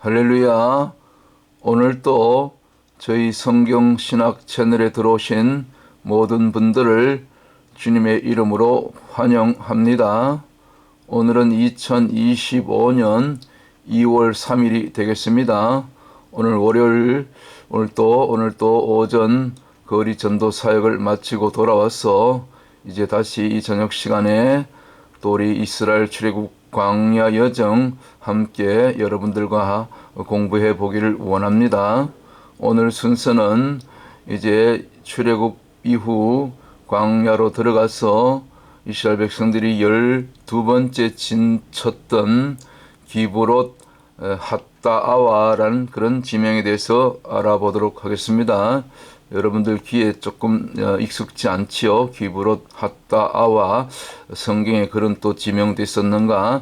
할렐루야. 오늘 또 저희 성경 신학 채널에 들어오신 모든 분들을 주님의 이름으로 환영합니다. 오늘은 2025년 2월 3일이 되겠습니다. 오늘 월요일, 오늘 또 오전 거리 전도 사역을 마치고 돌아와서 이제 다시 이 저녁 시간에 또 우리 이스라엘 출애굽 광야 여정 함께 여러분들과 공부해 보기를 원합니다. 오늘 순서는 이제 출애굽 이후 광야로 들어가서 이스라엘 백성들이 12번째 진쳤던 기브롯 핫다아와라는 그런 지명에 대해서 알아보도록 하겠습니다. 여러분들 귀에 조금 익숙지 않지요. 기브롯 핫다아와 성경에 그런 또 지명도 있었는가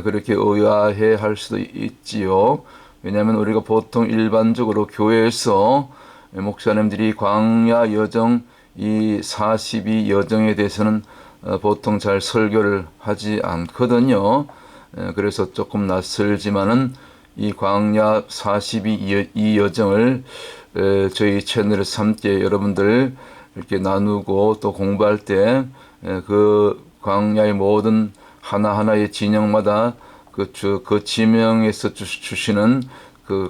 그렇게 의아해 할 수도 있지요. 왜냐하면 우리가 보통 일반적으로 교회에서 목사님들이 광야 여정 이 42 여정에 대해서는 보통 잘 설교를 하지 않거든요. 그래서 조금 낯설지만은 이 광야 42 이 여정을 저희 채널에서 함께 여러분들 이렇게 나누고 또 공부할 때 그 광야의 모든 하나하나의 진영마다 그 지명에서 주시는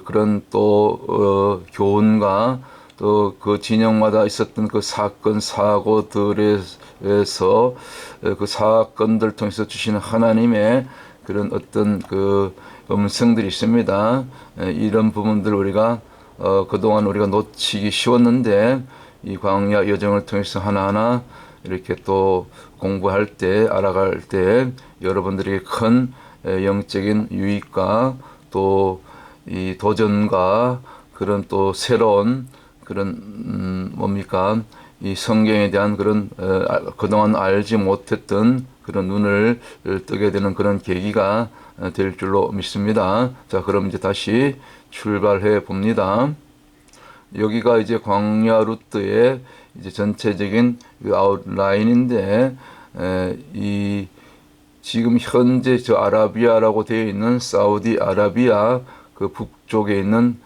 그런 또 교훈과 또 그 진영마다 있었던 그 사건 사고들에서 그 사건들 통해서 주시는 하나님의 그런 어떤 그 음성들이 있습니다. 이런 부분들 우리가 그동안 우리가 놓치기 쉬웠는데 이 광야 여정을 통해서 하나하나 이렇게 또 공부할 때 알아갈 때 여러분들에게 큰 영적인 유익과 또 이 도전과 그런 또 새로운 그런 뭡니까 이 성경에 대한 그런 그동안 알지 못했던 그런 눈을 뜨게 되는 그런 계기가 될 줄로 믿습니다. 자, 그럼 이제 다시 출발해 봅니다. 여기가 이제 광야 루트의 이제 전체적인 아웃라인인데 이 지금 현재 저 아라비아라고 되어 있는 사우디아라비아 그 북쪽에 있는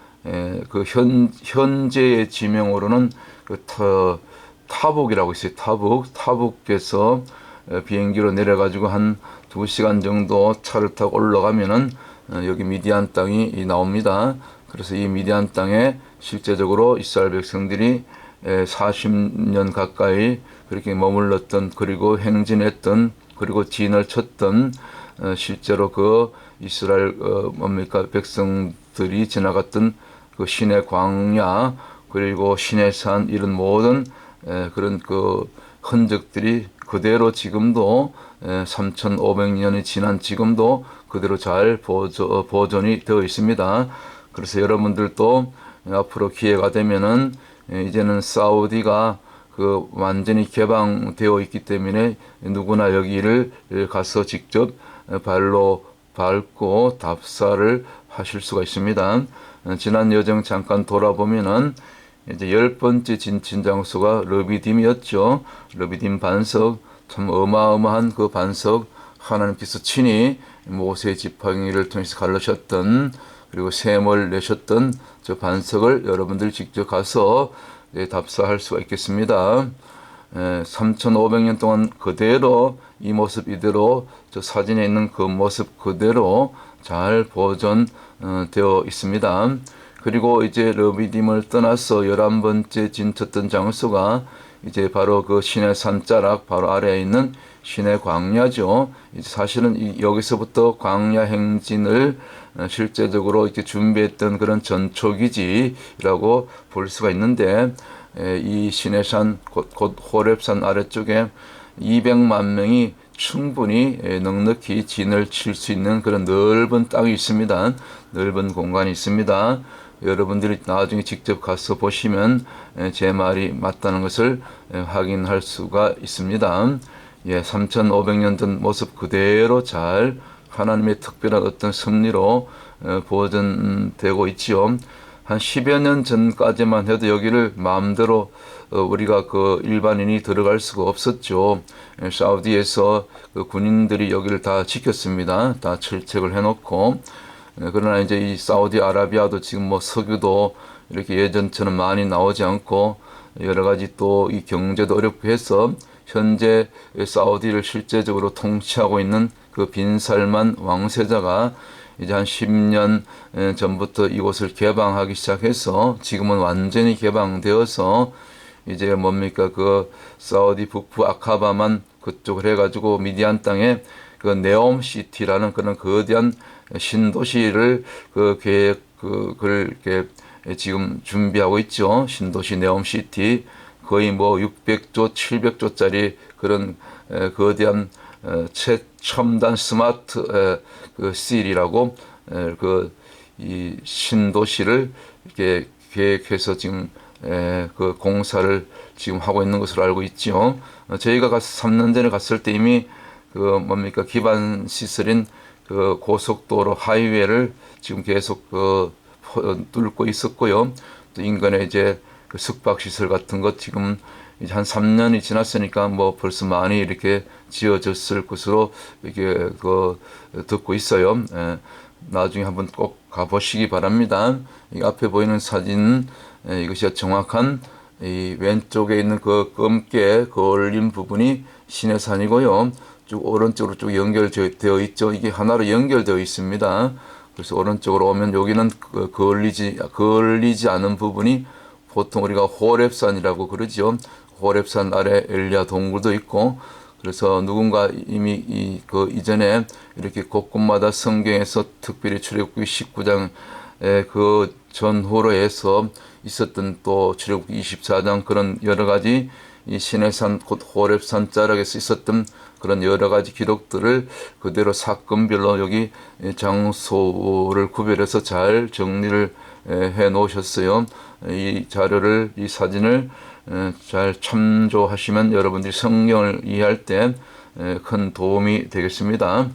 그 현재의 지명으로는 그 타북이라고 있어요. 타북에서 비행기로 내려가지고 한 2시간 정도 차를 타고 올라가면은 여기 미디안 땅이 나옵니다. 그래서 이 미디안 땅에 실제적으로 이스라엘 백성들이 40년 가까이 그렇게 머물렀던 그리고 행진했던 그리고 진을 쳤던 실제로 그 이스라엘 백성들이 지나갔던 그 시내 광야 그리고 시내산 이런 모든 그런 그 흔적들이 그대로 지금도 3,500년이 지난 지금도 그대로 잘 보존이 되어 있습니다. 그래서 여러분들도 앞으로 기회가 되면은 이제는 사우디가 그 완전히 개방되어 있기 때문에 누구나 여기를 가서 직접 발로 밟고 답사를 하실 수가 있습니다. 지난 여정 잠깐 돌아보면은 이제 10번째 진친 장소가 르비딤이었죠. 르비딤 반석, 참 어마어마한 그 반석, 하나님께서 친히 모세 지팡이를 통해서 갈르셨던 그리고 셈을 내셨던 저 반석을 여러분들 직접 가서 답사할 수가 있겠습니다. 3,500년 동안 그대로 이 모습 이대로 저 사진에 있는 그 모습 그대로 잘 보존되어 있습니다. 그리고 이제 르비딤을 떠나서 11번째 진쳤던 장소가 이제 바로 그 시내 산자락 바로 아래에 있는 시내 광야죠. 이제 사실은 여기서부터 광야 행진을 실제적으로 이렇게 준비했던 그런 전초기지라고 볼 수가 있는데 이 시내산 곧 호렙산 아래쪽에 200만 명이 충분히 넉넉히 진을 칠 수 있는 그런 넓은 땅이 있습니다. 넓은 공간이 있습니다. 여러분들이 나중에 직접 가서 보시면 제 말이 맞다는 것을 확인할 수가 있습니다. 3,500년 전 모습 그대로 잘 하나님의 특별한 어떤 섭리로 보존되고 있지요. 한 10여 년 전까지만 해도 여기를 마음대로 우리가 그 일반인이 들어갈 수가 없었죠. 사우디에서 그 군인들이 여기를 다 지켰습니다. 다 철책을 해놓고 그러나 이제 이 사우디아라비아도 지금 뭐 석유도 이렇게 예전처럼 많이 나오지 않고 여러 가지 또 이 경제도 어렵고 해서 현재 사우디를 실제적으로 통치하고 있는 그 빈살만 왕세자가 이제 한 10년 전부터 이곳을 개방하기 시작해서 지금은 완전히 개방되어서 이제 뭡니까 그 사우디 북부 아카바만 그쪽을 해가지고 미디안 땅에 그 네옴시티라는 그런 거대한 신도시를 그 계획 그걸 이렇게 지금 준비하고 있죠. 신도시 네옴시티 거의 뭐 600조, 700조짜리 그런 거대한 최첨단 스마트 그 시티라고 그 이 신도시를 이렇게 계획해서 지금 그 공사를 지금 하고 있는 것으로 알고 있죠. 저희가 3년 전에 갔을 때 이미 그 뭡니까 기반 시설인 그 고속도로 하이웨이를 지금 계속 뚫고 있었고요. 또 인근에 이제 그 숙박 시설 같은 것 지금 이제 한 3년이 지났으니까 뭐 벌써 많이 이렇게 지어졌을 것으로 이렇게 듣고 있어요. 나중에 한번 꼭 가보시기 바랍니다. 이 앞에 보이는 사진 이것이 정확한 이 왼쪽에 있는 그 검게 그을린 부분이 시내산이고요. 쭉 오른쪽으로 쭉 연결되어 있죠. 이게 하나로 연결되어 있습니다. 그래서 오른쪽으로 오면 여기는 그을리지 않은 부분이 보통 우리가 호렙산이라고 그러죠. 호렙산 아래 엘리야 동굴도 있고, 그래서 누군가 이미 그 이전에 이렇게 곳곳마다 성경에서 특별히 출애굽기 19장에 그 전후로 해서 있었던 또 출애굽기 24장 그런 여러 가지 이 시내산 곧 호렙산 자락에서 있었던 그런 여러 가지 기록들을 그대로 사건별로 여기 장소를 구별해서 잘 정리를 해 놓으셨어요. 이 자료를, 이 사진을 잘 참조하시면 여러분들이 성경을 이해할 때 큰 도움이 되겠습니다.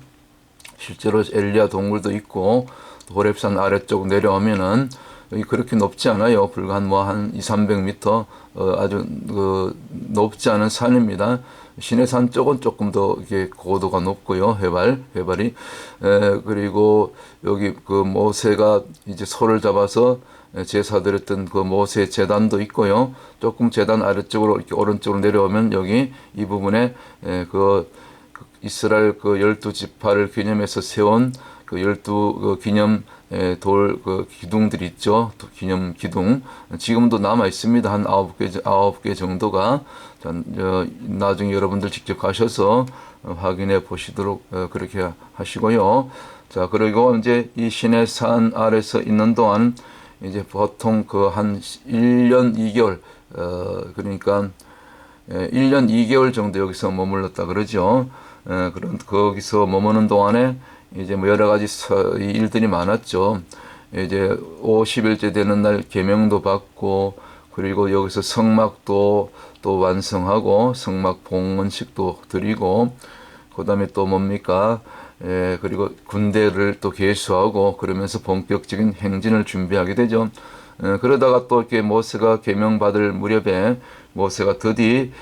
실제로 엘리야 동굴도 있고 호렙산 아래쪽 내려오면은 여기 그렇게 높지 않아요. 불과 한 2, 300m 아주 높지 않은 산입니다. 시내산 쪽은 조금 더 이게 고도가 높고요. 해발이 그리고 여기 그 모세가 이제 소를 잡아서 제사드렸던 그 모세 제단도 있고요. 조금 제단 아래쪽으로 이렇게 오른쪽으로 내려오면 여기 이 부분에 그 이스라엘 그 12지파를 기념해서 세운 그 12 기념 그 기둥들이 있죠. 기념 기둥. 지금도 남아 있습니다. 한 9개 정도가. 나중에 여러분들 직접 가셔서 확인해 보시도록 그렇게 하시고요. 자, 그리고 이제 이 시내산 아래서 있는 동안 이제 보통 그 한 1년 2개월, 그러니까 1년 2개월 정도 여기서 머물렀다 그러죠. 거기서 머무는 동안에 이제 뭐 여러 가지 일들이 많았죠. 이제 50일째 되는 날 계명도 받고, 그리고 여기서 성막도 또 완성하고 성막 봉헌식도 드리고, 그다음에 또 뭡니까? 그리고 군대를 또 개수하고 그러면서 본격적인 행진을 준비하게 되죠. 그러다가 또 이렇게 모세가 계명받을 무렵에 모세가 드디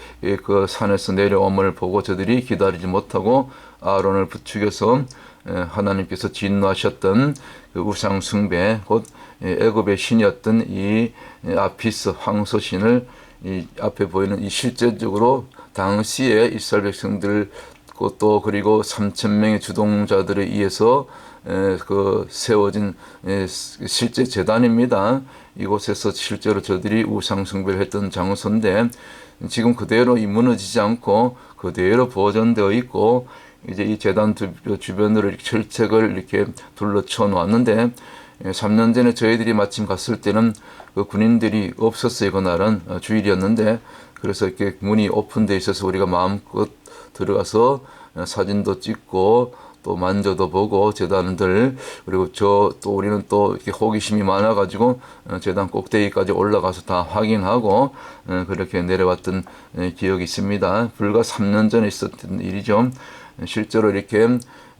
그 산에서 내려옴을 보고 저들이 기다리지 못하고 아론을 부추겨서 하나님께서 진노하셨던 그 우상 숭배, 곧 애굽의 신이었던 이 아피스 황소신을 이 앞에 보이는 이 실제적으로 당시에 이스라엘 백성들 또 그리고 3,000명의 주동자들에 의해서 그 세워진 실제 제단입니다. 이곳에서 실제로 저들이 우상 숭배를 했던 장소인데 지금 그대로 무너지지 않고 그대로 보존되어 있고, 이제 이 제단 주변으로 이렇게 철책을 이렇게 둘러쳐 놓았는데 3년 전에 저희들이 마침 갔을 때는 그 군인들이 없었어요. 그날은 주일이었는데, 그래서 이렇게 문이 오픈되어 있어서 우리가 마음껏 들어가서 사진도 찍고 또 만져도 보고 제단들, 그리고 또 우리는 또 이렇게 호기심이 많아가지고 제단 꼭대기까지 올라가서 다 확인하고 그렇게 내려왔던 기억이 있습니다. 불과 3년 전에 있었던 일이죠. 실제로 이렇게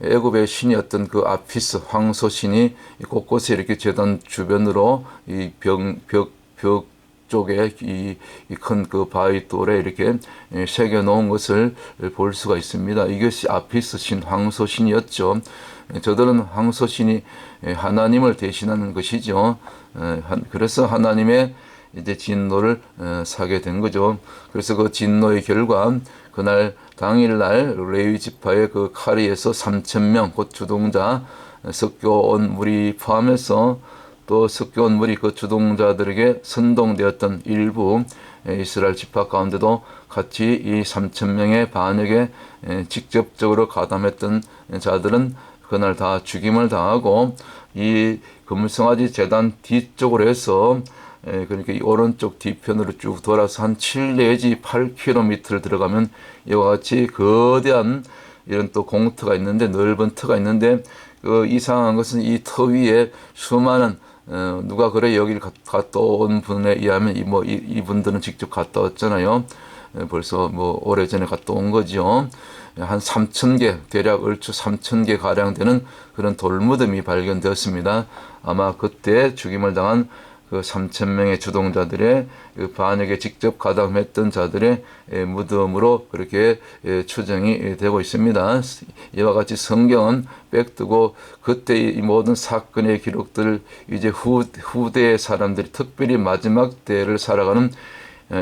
애굽의 신이었던 그 아피스 황소 신이 곳곳에 이렇게 제단 주변으로 이 벽 북쪽에 이 큰 그 바위 돌에 이렇게 새겨 놓은 것을 볼 수가 있습니다. 이것이 아피스 신, 황소 신이었죠. 저들은 황소 신이 하나님을 대신하는 것이죠. 그래서 하나님의 이제 진노를 사게 된 거죠. 그래서 그 진노의 결과 그날 당일날 레위 지파의 그 카리에서 3,000명 곧 주동자 섞여온 무리 포함해서 또 섞여온 무리 그 주동자들에게 선동되었던 일부 이스라엘 지파 가운데도 같이 이 3,000명의 반역에 직접적으로 가담했던 자들은 그날 다 죽임을 당하고 이 금성아지 제단 뒤쪽으로 해서 그러니까 이 오른쪽 뒤편으로 쭉 돌아서 한 7 내지 8km를 들어가면 이와 같이 거대한 이런 또 공터가 있는데 넓은 터가 있는데 그 이상한 것은 이 터 위에 수많은 누가 그래 여기를 갔다 온 분에 의하면 이분들은 직접 갔다 왔잖아요. 벌써 뭐 오래전에 갔다 온 거죠. 한 3,000개 대략 얼추 3,000개 가량 되는 그런 돌무덤이 발견되었습니다. 아마 그때 죽임을 당한 그 3,000명의 주동자들의 그 반역에 직접 가담했던 자들의 무덤으로 그렇게 추정이 되고 있습니다. 이와 같이 성경은 빽두고 그때 이 모든 사건의 기록들을 이제 후대의 사람들이 특별히 마지막 때를 살아가는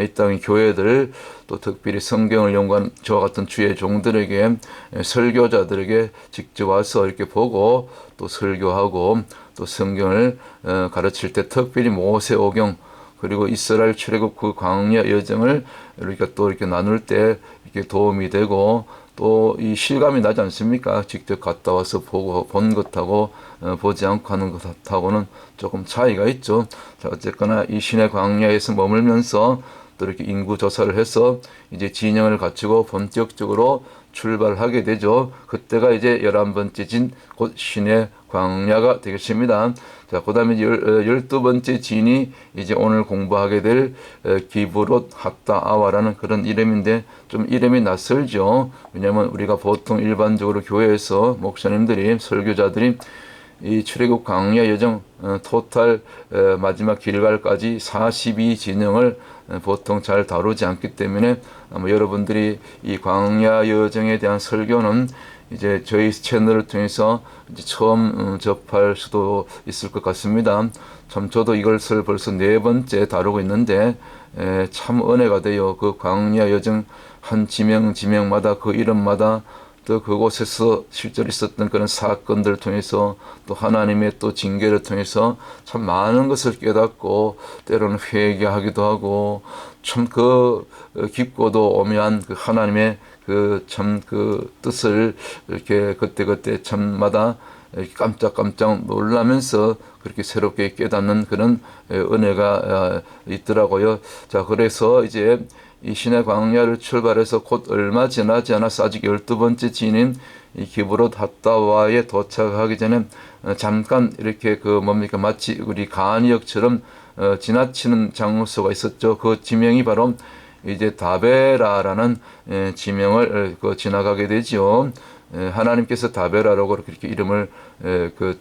이 땅의 교회들 또 특별히 성경을 연구한 저와 같은 주의 종들에게 설교자들에게 직접 와서 이렇게 보고 또 설교하고 또 성경을 가르칠 때 특별히 모세오경 그리고 이스라엘 출애굽 그 광야 여정을 우리가 또 이렇게 나눌 때 이렇게 도움이 되고 또 이 실감이 나지 않습니까? 직접 갔다 와서 보고 본 것하고 보지 않고 하는 것하고는 조금 차이가 있죠. 자, 어쨌거나 이 시내 광야에서 머물면서 또 이렇게 인구 조사를 해서 이제 진영을 갖추고 본격적으로 출발하게 되죠. 그때가 이제 11번째 진, 곧 신의 광야가 되겠습니다. 자, 그 다음에 12번째 진이 이제 오늘 공부하게 될 기브롯 핫다 아와라는 그런 이름인데 좀 이름이 낯설죠. 왜냐하면 우리가 보통 일반적으로 교회에서 목사님들이, 설교자들이 이 출애굽 광야 여정 토탈 마지막 길갈까지 42진영을 보통 잘 다루지 않기 때문에 아마 여러분들이 이 광야 여정에 대한 설교는 이제 저희 채널을 통해서 이제 처음 접할 수도 있을 것 같습니다. 참 저도 이것을 벌써 4번째 다루고 있는데 참 은혜가 돼요. 그 광야 여정 한 지명마다 그 이름마다 또 그곳에서 실제로 있었던 그런 사건들을 통해서 또 하나님의 또 징계를 통해서 참 많은 것을 깨닫고 때로는 회개하기도 하고 참 그 깊고도 오묘한 그 하나님의 그 참 그 뜻을 이렇게 그때그때 참마다 이렇게 깜짝깜짝 놀라면서 그렇게 새롭게 깨닫는 그런 은혜가 있더라고요. 자, 그래서 이제 이 시내 광야를 출발해서 곧 얼마 지나지 않아서 아직 12번째 진인 이 기브롯 핫다와에 도착하기 전에 잠깐 이렇게 그 뭡니까 마치 우리 가니역처럼 지나치는 장소가 있었죠. 그 지명이 바로 이제 다베라라는 지명을 지나가게 되죠. 하나님께서 다베라라고 그렇게 이름을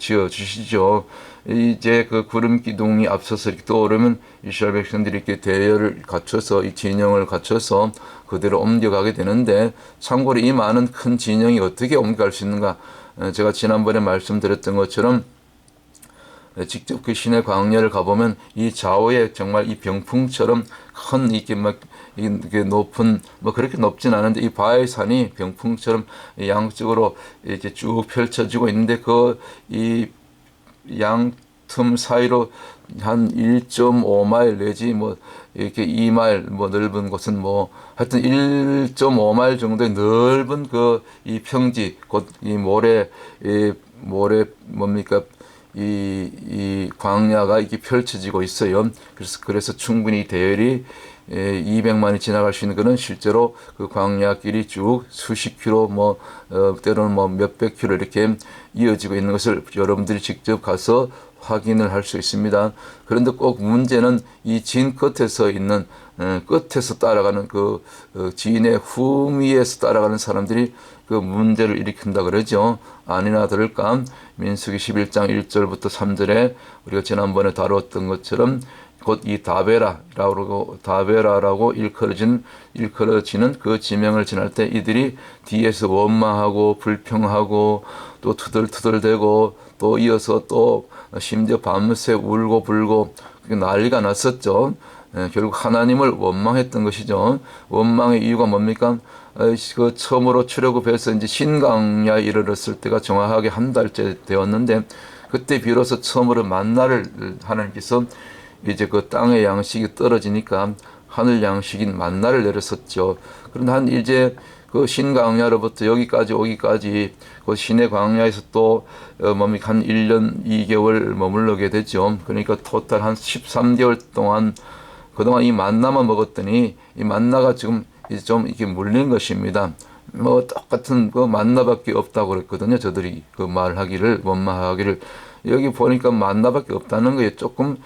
지어 주시죠. 이제 그 구름 기둥이 앞서서 이렇게 떠오르면 이스라엘 백성들이 이렇게 대열을 갖춰서 이 진영을 갖춰서 그대로 옮겨가게 되는데 참고로 이 많은 큰 진영이 어떻게 옮겨갈 수 있는가? 제가 지난번에 말씀드렸던 것처럼 직접 그 시내 광야를 가보면 이 좌우에 정말 이 병풍처럼 큰 이게 높은 그렇게 높진 않은데 이 바위산이 병풍처럼 양쪽으로 이렇게 쭉 펼쳐지고 있는데 그 이 양 틈 사이로 한 1.5마일 내지 이렇게 2마일 넓은 곳은 하여튼 1.5마일 정도의 넓은 이 평지 곧 이 모래 뭡니까 이 광야가 이렇게 펼쳐지고 있어요. 그래서 충분히 대열이 200만이 지나갈 수 있는 것은 실제로 그 광야길이 쭉 수십 킬로 때로는 몇백 킬로 이렇게 이어지고 있는 것을 여러분들이 직접 가서 확인을 할 수 있습니다. 그런데 꼭 문제는 이 진 끝에서 있는 끝에서 따라가는 그 진의 후미에서 따라가는 사람들이 그 문제를 일으킨다 그러죠. 아니나 다를까 민수기 11장 1절부터 3절에 우리가 지난번에 다루었던 것처럼 곧 이 다베라라고 일컬어지는 그 지명을 지날 때 이들이 뒤에서 원망하고 불평하고 또 투덜투덜대고 또 이어서 또 심지어 밤새 울고 불고 난리가 났었죠. 결국 하나님을 원망했던 것이죠. 원망의 이유가 뭡니까? 그 처음으로 출애굽해서 이제 신강야에 이르렀을 때가 정확하게 한 달째 되었는데 그때 비로소 처음으로 만나를 하나님께서 이제 그 땅의 양식이 떨어지니까 하늘 양식인 만나를 내렸었죠. 그런데 한 이제 그 신광야로부터 여기까지 오기까지 그 신의 광야에서 또 뭡니까 한 1년 2개월 머물러게 됐죠. 그러니까 토탈 한 13개월 동안 그동안 이 만나만 먹었더니 이 만나가 지금 이제 좀 이렇게 물린 것입니다. 뭐 똑같은 그 만나밖에 없다고 그랬거든요. 저들이 그 말하기를 원망하기를 여기 보니까 만나밖에 없다는 거예요. 조금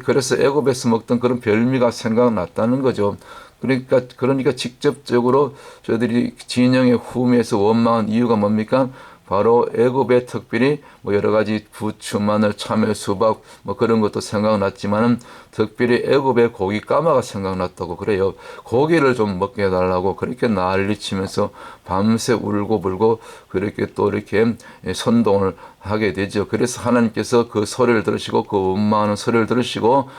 그래서 애굽에서 먹던 그런 별미가 생각났다는 거죠. 그러니까 직접적으로 저들이 진영의 후미에서 원망한 이유가 뭡니까? 바로 애굽의 특별히 뭐 여러 가지 부추, 마늘, 참외, 수박 뭐 그런 것도 생각났지만은 특별히 애굽의 고기 까마가 생각났다고 그래요. 고기를 좀 먹게 해달라고 그렇게 난리치면서 밤새 울고 불고 그렇게 또 이렇게 선동을 하게 되죠. 그래서 하나님께서 그 소리를 들으시고 그 원망하는 소리를 들으시고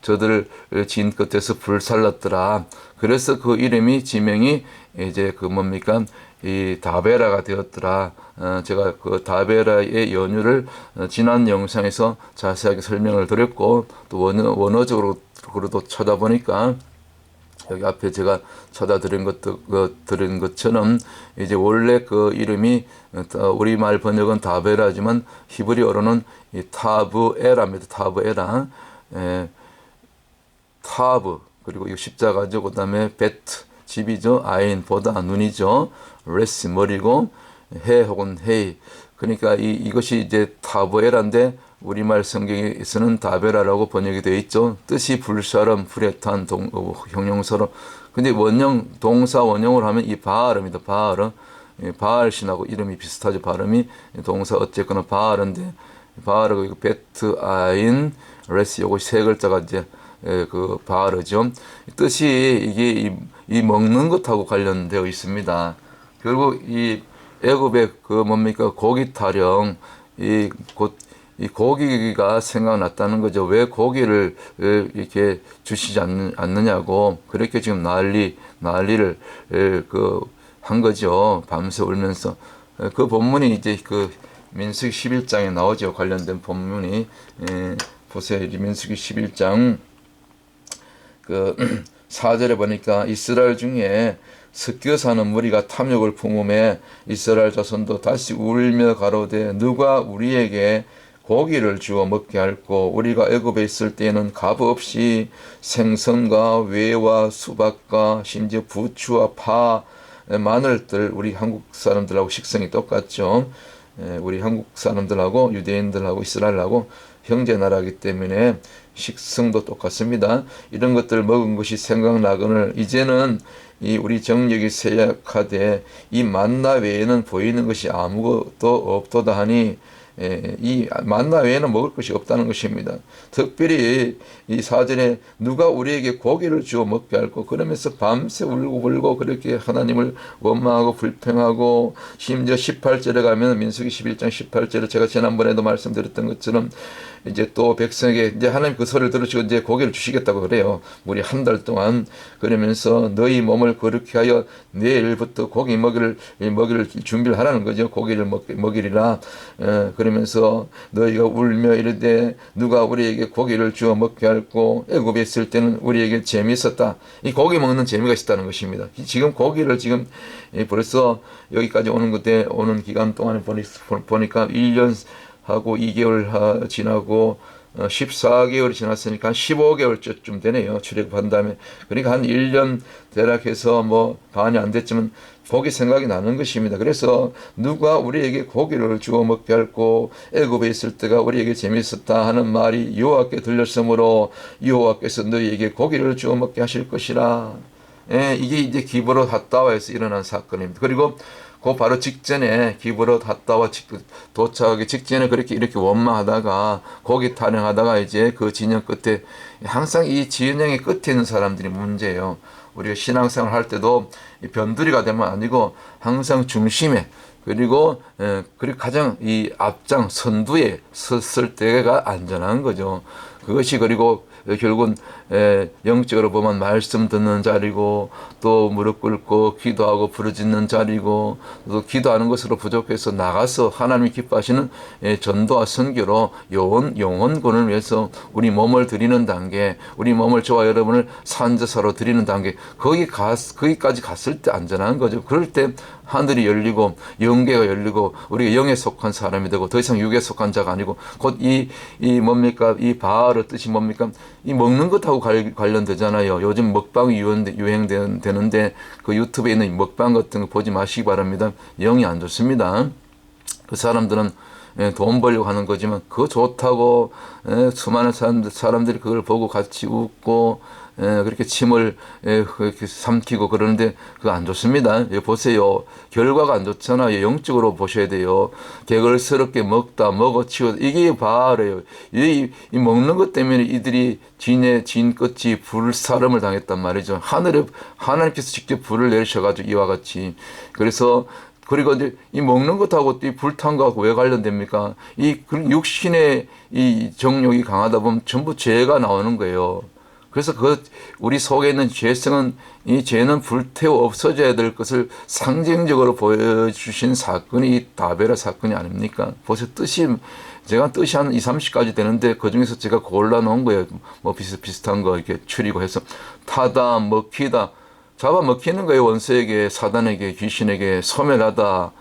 저들을 진 끝에서 불살랐더라. 그래서 그 이름이 지명이 이제 그 뭡니까? 이 다베라가 되었더라. 제가 그 다베라의 연유를 지난 영상에서 자세하게 설명을 드렸고 또 원어적으로도 찾아보니까 여기 앞에 제가 찾아드린 들은 것처럼 이제 원래 그 이름이 우리말 번역은 다베라지만 히브리어로는 이 타브에라입니다. 타브에라. 타브 그리고 이 십자가죠. 그다음에 베트 집이죠. 아인 보다 눈이죠. 레스 머리고 해 혹은 헤이. 그러니까 이것이 이제 타브에라인데 우리말 성경에서는 다베라라고 번역이 되어 있죠. 뜻이 불사름, 불에 탄 형용사로. 근데 원형 동사 원형으로 하면 이 바알입니다. 바알. 바알 신하고 이름이 비슷하죠. 발음이 동사 어쨌거나 바알인데 바알하고 베트 아인 레스 요거 세 글자가 이제 그 바알이죠. 뜻이 이게 이 먹는 것하고 관련되어 있습니다. 결국 이 애굽의 그 뭡니까 고기 타령 이 고기가 생각났다는 거죠. 왜 고기를 이렇게 주시지 않느냐고 그렇게 지금 난리를 그 한 거죠. 밤새 울면서 그 본문이 이제 그 민수기 11장에 나오죠. 관련된 본문이 보세요. 민수기 11장 그 4절에 보니까 이스라엘 중에 섞여 사는 무리가 탐욕을 품음에 이스라엘 자손도 다시 울며 가로되 누가 우리에게 고기를 주어 먹게 할꼬 우리가 애굽에 있을 때에는 값없이 생선과 외와 수박과 심지어 부추와 파 마늘들 우리 한국 사람들하고 식성이 똑같죠. 우리 한국 사람들하고 유대인들하고 이스라엘하고 형제 나라이기 때문에 식성도 똑같습니다. 이런 것들을 먹은 것이 생각나거늘 이제는 이 우리 정력이 쇠약하되 이 만나 외에는 보이는 것이 아무것도 없도다 하니 이 만나 외에는 먹을 것이 없다는 것입니다. 특별히 이 4절에 누가 우리에게 고기를 주어 먹게 할꼬 그러면서 밤새 울고 불고 그렇게 하나님을 원망하고 불평하고 심지어 18절에 가면 민수기 11장 18절에 제가 지난번에도 말씀드렸던 것처럼 이제 또 백성에게 이제 하나님 그 소리를 들으시고 이제 고기를 주시겠다고 그래요. 우리 한 달 동안 그러면서 너희 몸을 거룩히 하여 내일부터 고기 먹이를 준비를 하라는 거죠. 고기를 먹이리라. 그러면서 너희가 울며 이르되 누가 우리에게 고기를 주어 먹게 할꼬 애굽에 있을 때는 우리에게 재미있었다. 이 고기 먹는 재미가 있었다는 것입니다. 지금 고기를 지금 벌써 여기까지 오는 기간 동안에 보니까 1년 하고 2개월 지나고 14개월이 지났으니까 한 15개월쯤 되네요. 출애굽한 다음에. 그러니까 한 1년 대략해서 뭐 반이 안 됐지만 고기 생각이 나는 것입니다. 그래서 누가 우리에게 고기를 주어 먹게 할꼬 애굽에 있을 때가 우리에게 재미있었다 하는 말이 여호와께 들렸으므로 여호와께서 너희에게 고기를 주어 먹게 하실 것이라. 이게 이제 기브로 핫다와에서 일어난 사건입니다. 그리고 그 바로 직전에 기브로 갔다와 도착하기 직전에 그렇게 이렇게 원망하다가 고기 타령하다가 이제 그 진영 끝에 항상 이 진영의 끝에 있는 사람들이 문제예요. 우리가 신앙생활 할 때도 변두리가 되면 아니고 항상 중심에 그리고 가장 이 앞장 선두에 섰을 때가 안전한 거죠. 그것이 그리고 결국은 영적으로 보면 말씀 듣는 자리고 또 무릎 꿇고 기도하고 부르짖는 자리고 또 기도하는 것으로 부족해서 나가서 하나님이 기뻐하시는 전도와 선교로 영혼군을 위해서 우리 몸을 드리는 단계, 우리 몸을 저와 여러분을 산제사로 드리는 단계, 거기까지 갔을 때 안전한 거죠. 그럴 때 하늘이 열리고 영계가 열리고 우리가 영에 속한 사람이 되고 더 이상 육에 속한 자가 아니고 곧 이 뭡니까 이 바알의 뜻이 뭡니까 이 먹는 것하고 관련되잖아요. 요즘 먹방이 유행되는데 그 유튜브에 있는 먹방 같은 거 보지 마시기 바랍니다. 영이 안 좋습니다. 그 사람들은 돈 벌려고 하는 거지만 그거 좋다고 수많은 사람들이 그걸 보고 같이 웃고 그렇게 침을 그렇게 삼키고 그러는데 그거 안 좋습니다. 보세요. 결과가 안 좋잖아요. 영적으로 보셔야 돼요. 개걸스럽게 먹어치워 이게 바알이에요. 이 먹는 것 때문에 이들이 진 끝이 불사름을 당했단 말이죠. 하나님께서 직접 불을 내리셔가지고 이와 같이 그리고 이제 이 먹는 것하고 이 불탄 것하고 왜 관련됩니까? 이 육신의 이 정욕이 강하다 보면 전부 죄가 나오는 거예요. 그래서 우리 속에 있는 죄성은 이 죄는 불태워 없어져야 될 것을 상징적으로 보여주신 사건이 이 다베라 사건이 아닙니까? 보세요. 제가 뜻이 한 30가지 되는데 그 중에서 제가 골라놓은 거예요. 뭐 비슷한 거 이렇게 추리고 해서 타다, 먹히다, 잡아먹히는 거예요. 원수에게, 사단에게, 귀신에게, 소멸하다,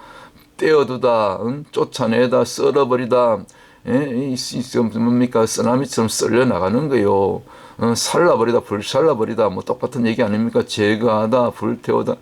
떼어두다, 쫓아내다, 썰어버리다, 뭡니까? 쓰나미처럼 썰려 나가는 거예요. 살라버리다, 불살라버리다, 뭐 똑같은 얘기 아닙니까? 제거하다, 불태우다,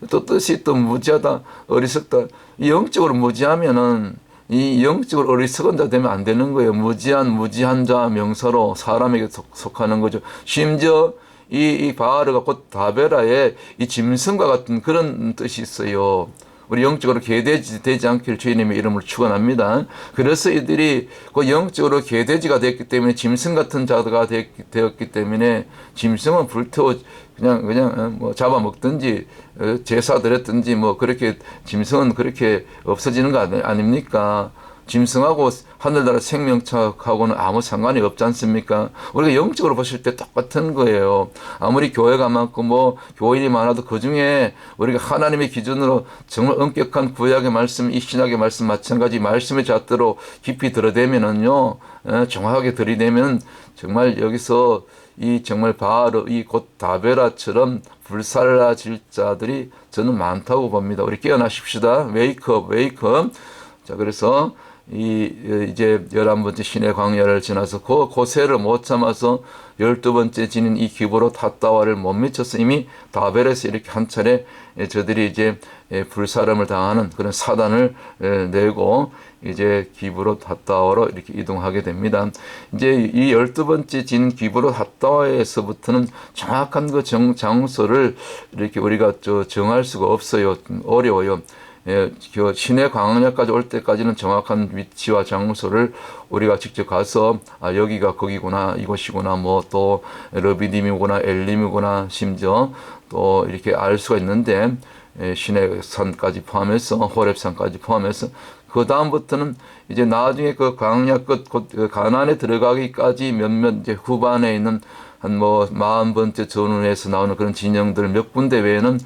또 뜻이 또 무지하다, 어리석다. 영적으로 무지하면은 이 영적으로 어리석은 자 되면 안 되는 거예요. 무지한 자 명사로 사람에게 속하는 거죠. 심지어 이 바알가 곧 다베라의 이 짐승과 같은 그런 뜻이 있어요. 우리 영적으로 개돼지 않기를 주님의 이름으로 축원합니다. 그래서 이들이 그 영적으로 개돼지가 됐기 때문에 짐승 같은 자가 되었기 때문에 짐승은 불태워 그냥 뭐 잡아먹든지 제사 드렸든지 뭐 그렇게 짐승은 그렇게 없어지는 거 아닙니까? 짐승하고 하늘나라 생명체하고는 아무 상관이 없지 않습니까? 우리가 영적으로 보실 때 똑같은 거예요. 아무리 교회가 많고 뭐 교인이 많아도 그중에 우리가 하나님의 기준으로 정말 엄격한 구약의 말씀, 이 신약의 말씀 마찬가지 말씀의 잣대로 깊이 들여대면은요, 정확하게 들이대면 정말 여기서 이 정말 바로 이 곧 다베라처럼 불살라질 자들이 저는 많다고 봅니다. 우리 깨어나십시다. 웨이크업. 자, 그래서 이제 11번째 신의 광야를 지나서 그 고세를 못 참아서 12번째 지닌 이 기브로 탔다와를 못 미쳐서 이미 다벨에서 이렇게 한 차례 저들이 이제 불사름을 당하는 그런 사단을 내고 이제 기브로 탔다와로 이렇게 이동하게 됩니다. 이제 이 12번째 진 기브로 탔다와에서부터는 정확한 그 장소를 이렇게 우리가 정할 수가 없어요. 어려워요. 시내 광야까지 올 때까지는 정확한 위치와 장소를 우리가 직접 가서 여기가 거기구나, 이곳이구나, 뭐 또 러비딤이구나, 엘림이구나, 심지어 또 이렇게 알 수가 있는데 시내산까지 포함해서 호렙산까지 포함해서 그 다음부터는 이제 나중에 그 광야 끝 가나안에 들어가기까지 몇몇 이제 후반에 있는 한 뭐 40번째 전운에서 나오는 그런 진영들 몇 군데 외에는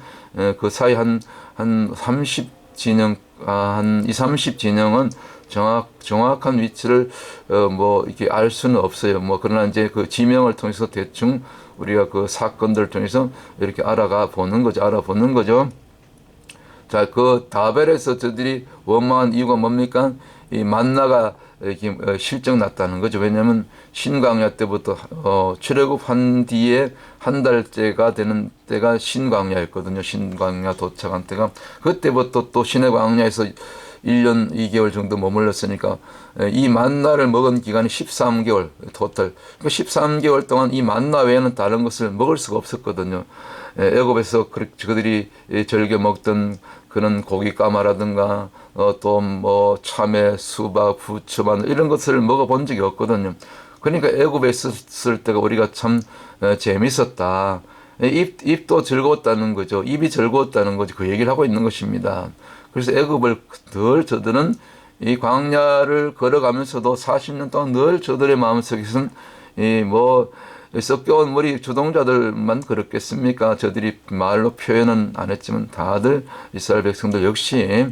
그 사이 한 30진영, 한 30 진영은 정확한 위치를 뭐 이렇게 알 수는 없어요. 뭐 그러나 이제 그 지명을 통해서 대충 우리가 그 사건들을 통해서 이렇게 알아보는 거죠. 자, 그 다벨에서 저들이 원망한 이유가 뭡니까? 이 만나가 이렇게 실적났다는 거죠. 왜냐하면 신광야 때부터 출애굽한 뒤에 한 달째가 되는 때가 신광야였거든요. 신광야 도착한 때가 그때부터 또 신의 광야에서 1년 2개월 정도 머물렀으니까 이 만나를 먹은 기간이 13개월 토탈. 그 13개월 동안 이 만나 외에는 다른 것을 먹을 수가 없었거든요. 애굽에서 그들이 즐겨 먹던 그런 고깃가마라든가 또 뭐 참외, 수박, 부추, 마늘 이런 것을 먹어본 적이 없거든요. 그러니까 애굽에 있었을 때가 우리가 참 재밌었다. 입도 즐거웠다는 거죠. 입이 즐거웠다는 거죠. 그 얘기를 하고 있는 것입니다. 그래서 애굽을 늘 저들은 이 광야를 걸어가면서도 40년 동안 늘 저들의 마음속에서는 이뭐 섞여온 머리 주동자들만 그렇겠습니까? 저들이 말로 표현은 안 했지만 다들 이스라엘 백성들 역시